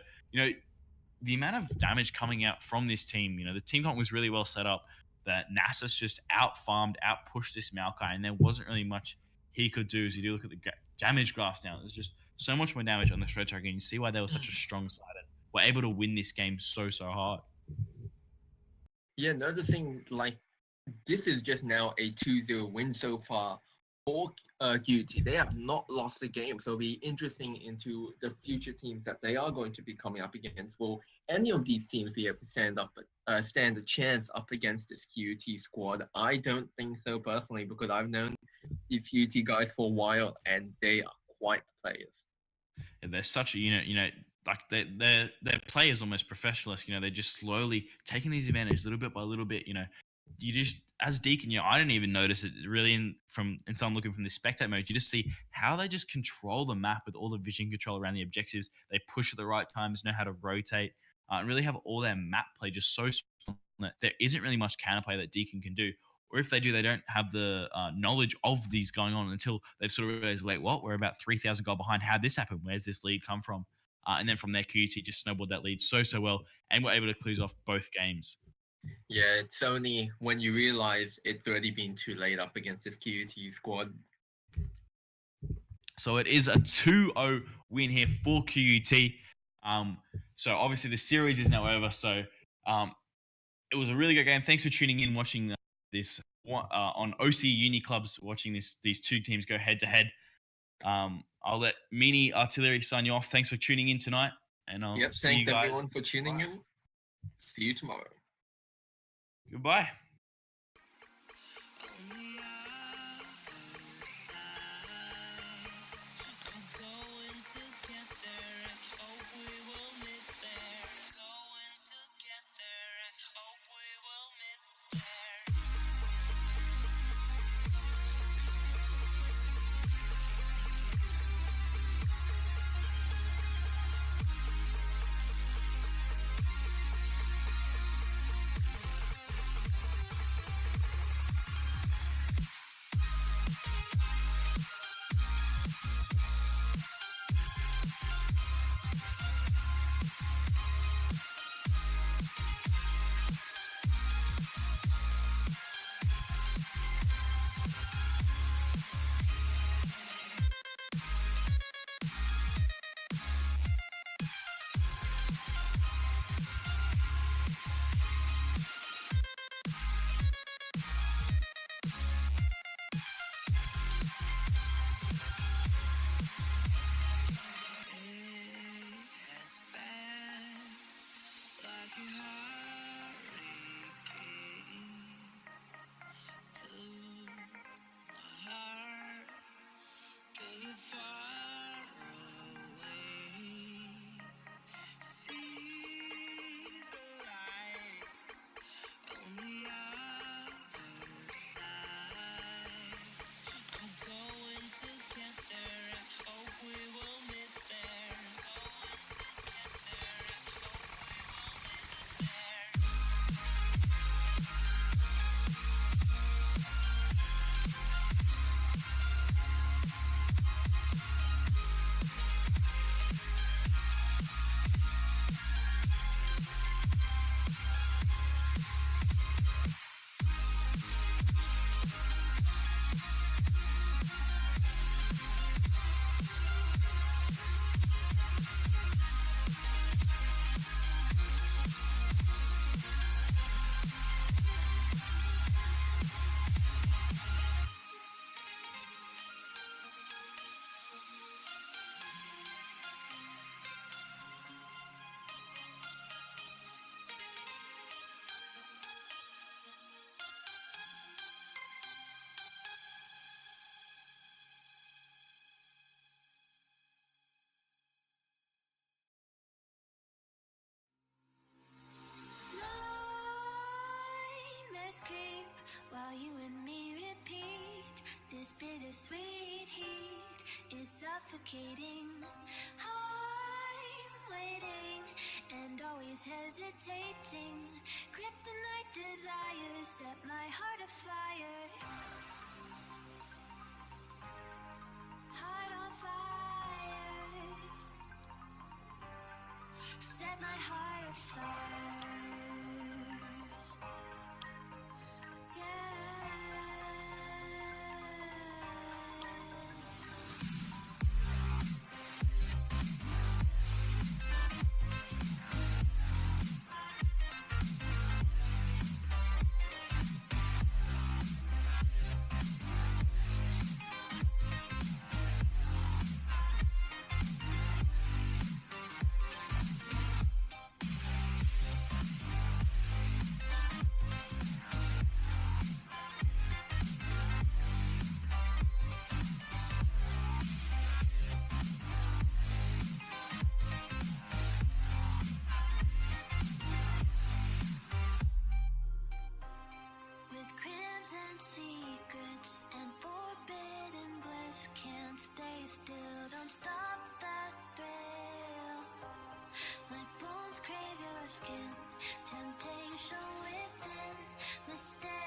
the amount of damage coming out from this team, the team comp was really well set up. That Nasus just out-farmed, out-pushed this Maokai, and there wasn't really much he could do. As you do look at the damage graphs now, there's just so much more damage on this red target, and you see why they were such a strong side and were able to win this game so hard. Yeah, noticing this is just now a 2-0 win so far for QUT. They have not lost a game, so it'll be interesting into the future teams that they are going to be coming up against. Will any of these teams be able to stand a chance up against this QUT squad? I don't think so personally, because I've known these QUT guys for a while and they are quite the players. And they're such a unit, like their players almost professionalists. They're just slowly taking these advantages little bit by little bit. You just, as DEAKIN, I didn't even notice it really until I'm looking from the spectate mode. You just see how they just control the map with all the vision control around the objectives. They push at the right times, know how to rotate, and really have all their map play just so strong that there isn't really much counterplay that DEAKIN can do. Or if they do, they don't have the knowledge of these going on until they've sort of realized, wait, what? We're about 3,000 gold behind. How'd this happen? Where's this lead come from? And then from there, QUT just snowballed that lead so well and were able to close off both games. Yeah, it's only when you realize it's already been too late up against this QUT squad. So it is a 2-0 win here for QUT. So obviously the series is now over. So it was a really good game. Thanks for tuning in, watching this on OC Uni Clubs, watching these two teams go head to head. I'll let Mini Artillery sign you off. Thanks for tuning in tonight, and I'll see you guys. Thanks everyone for tuning in. See you tomorrow. Goodbye. memories creep while you and me repeat. This bittersweet heat is suffocating. I'm waiting and always hesitating. Kryptonite desires set my heart afire. Heart on fire. Set my heart afire. With crimson secrets and forbidden bliss, can't stay still, don't stop that thrill. My bones crave your skin, temptation within, mistake.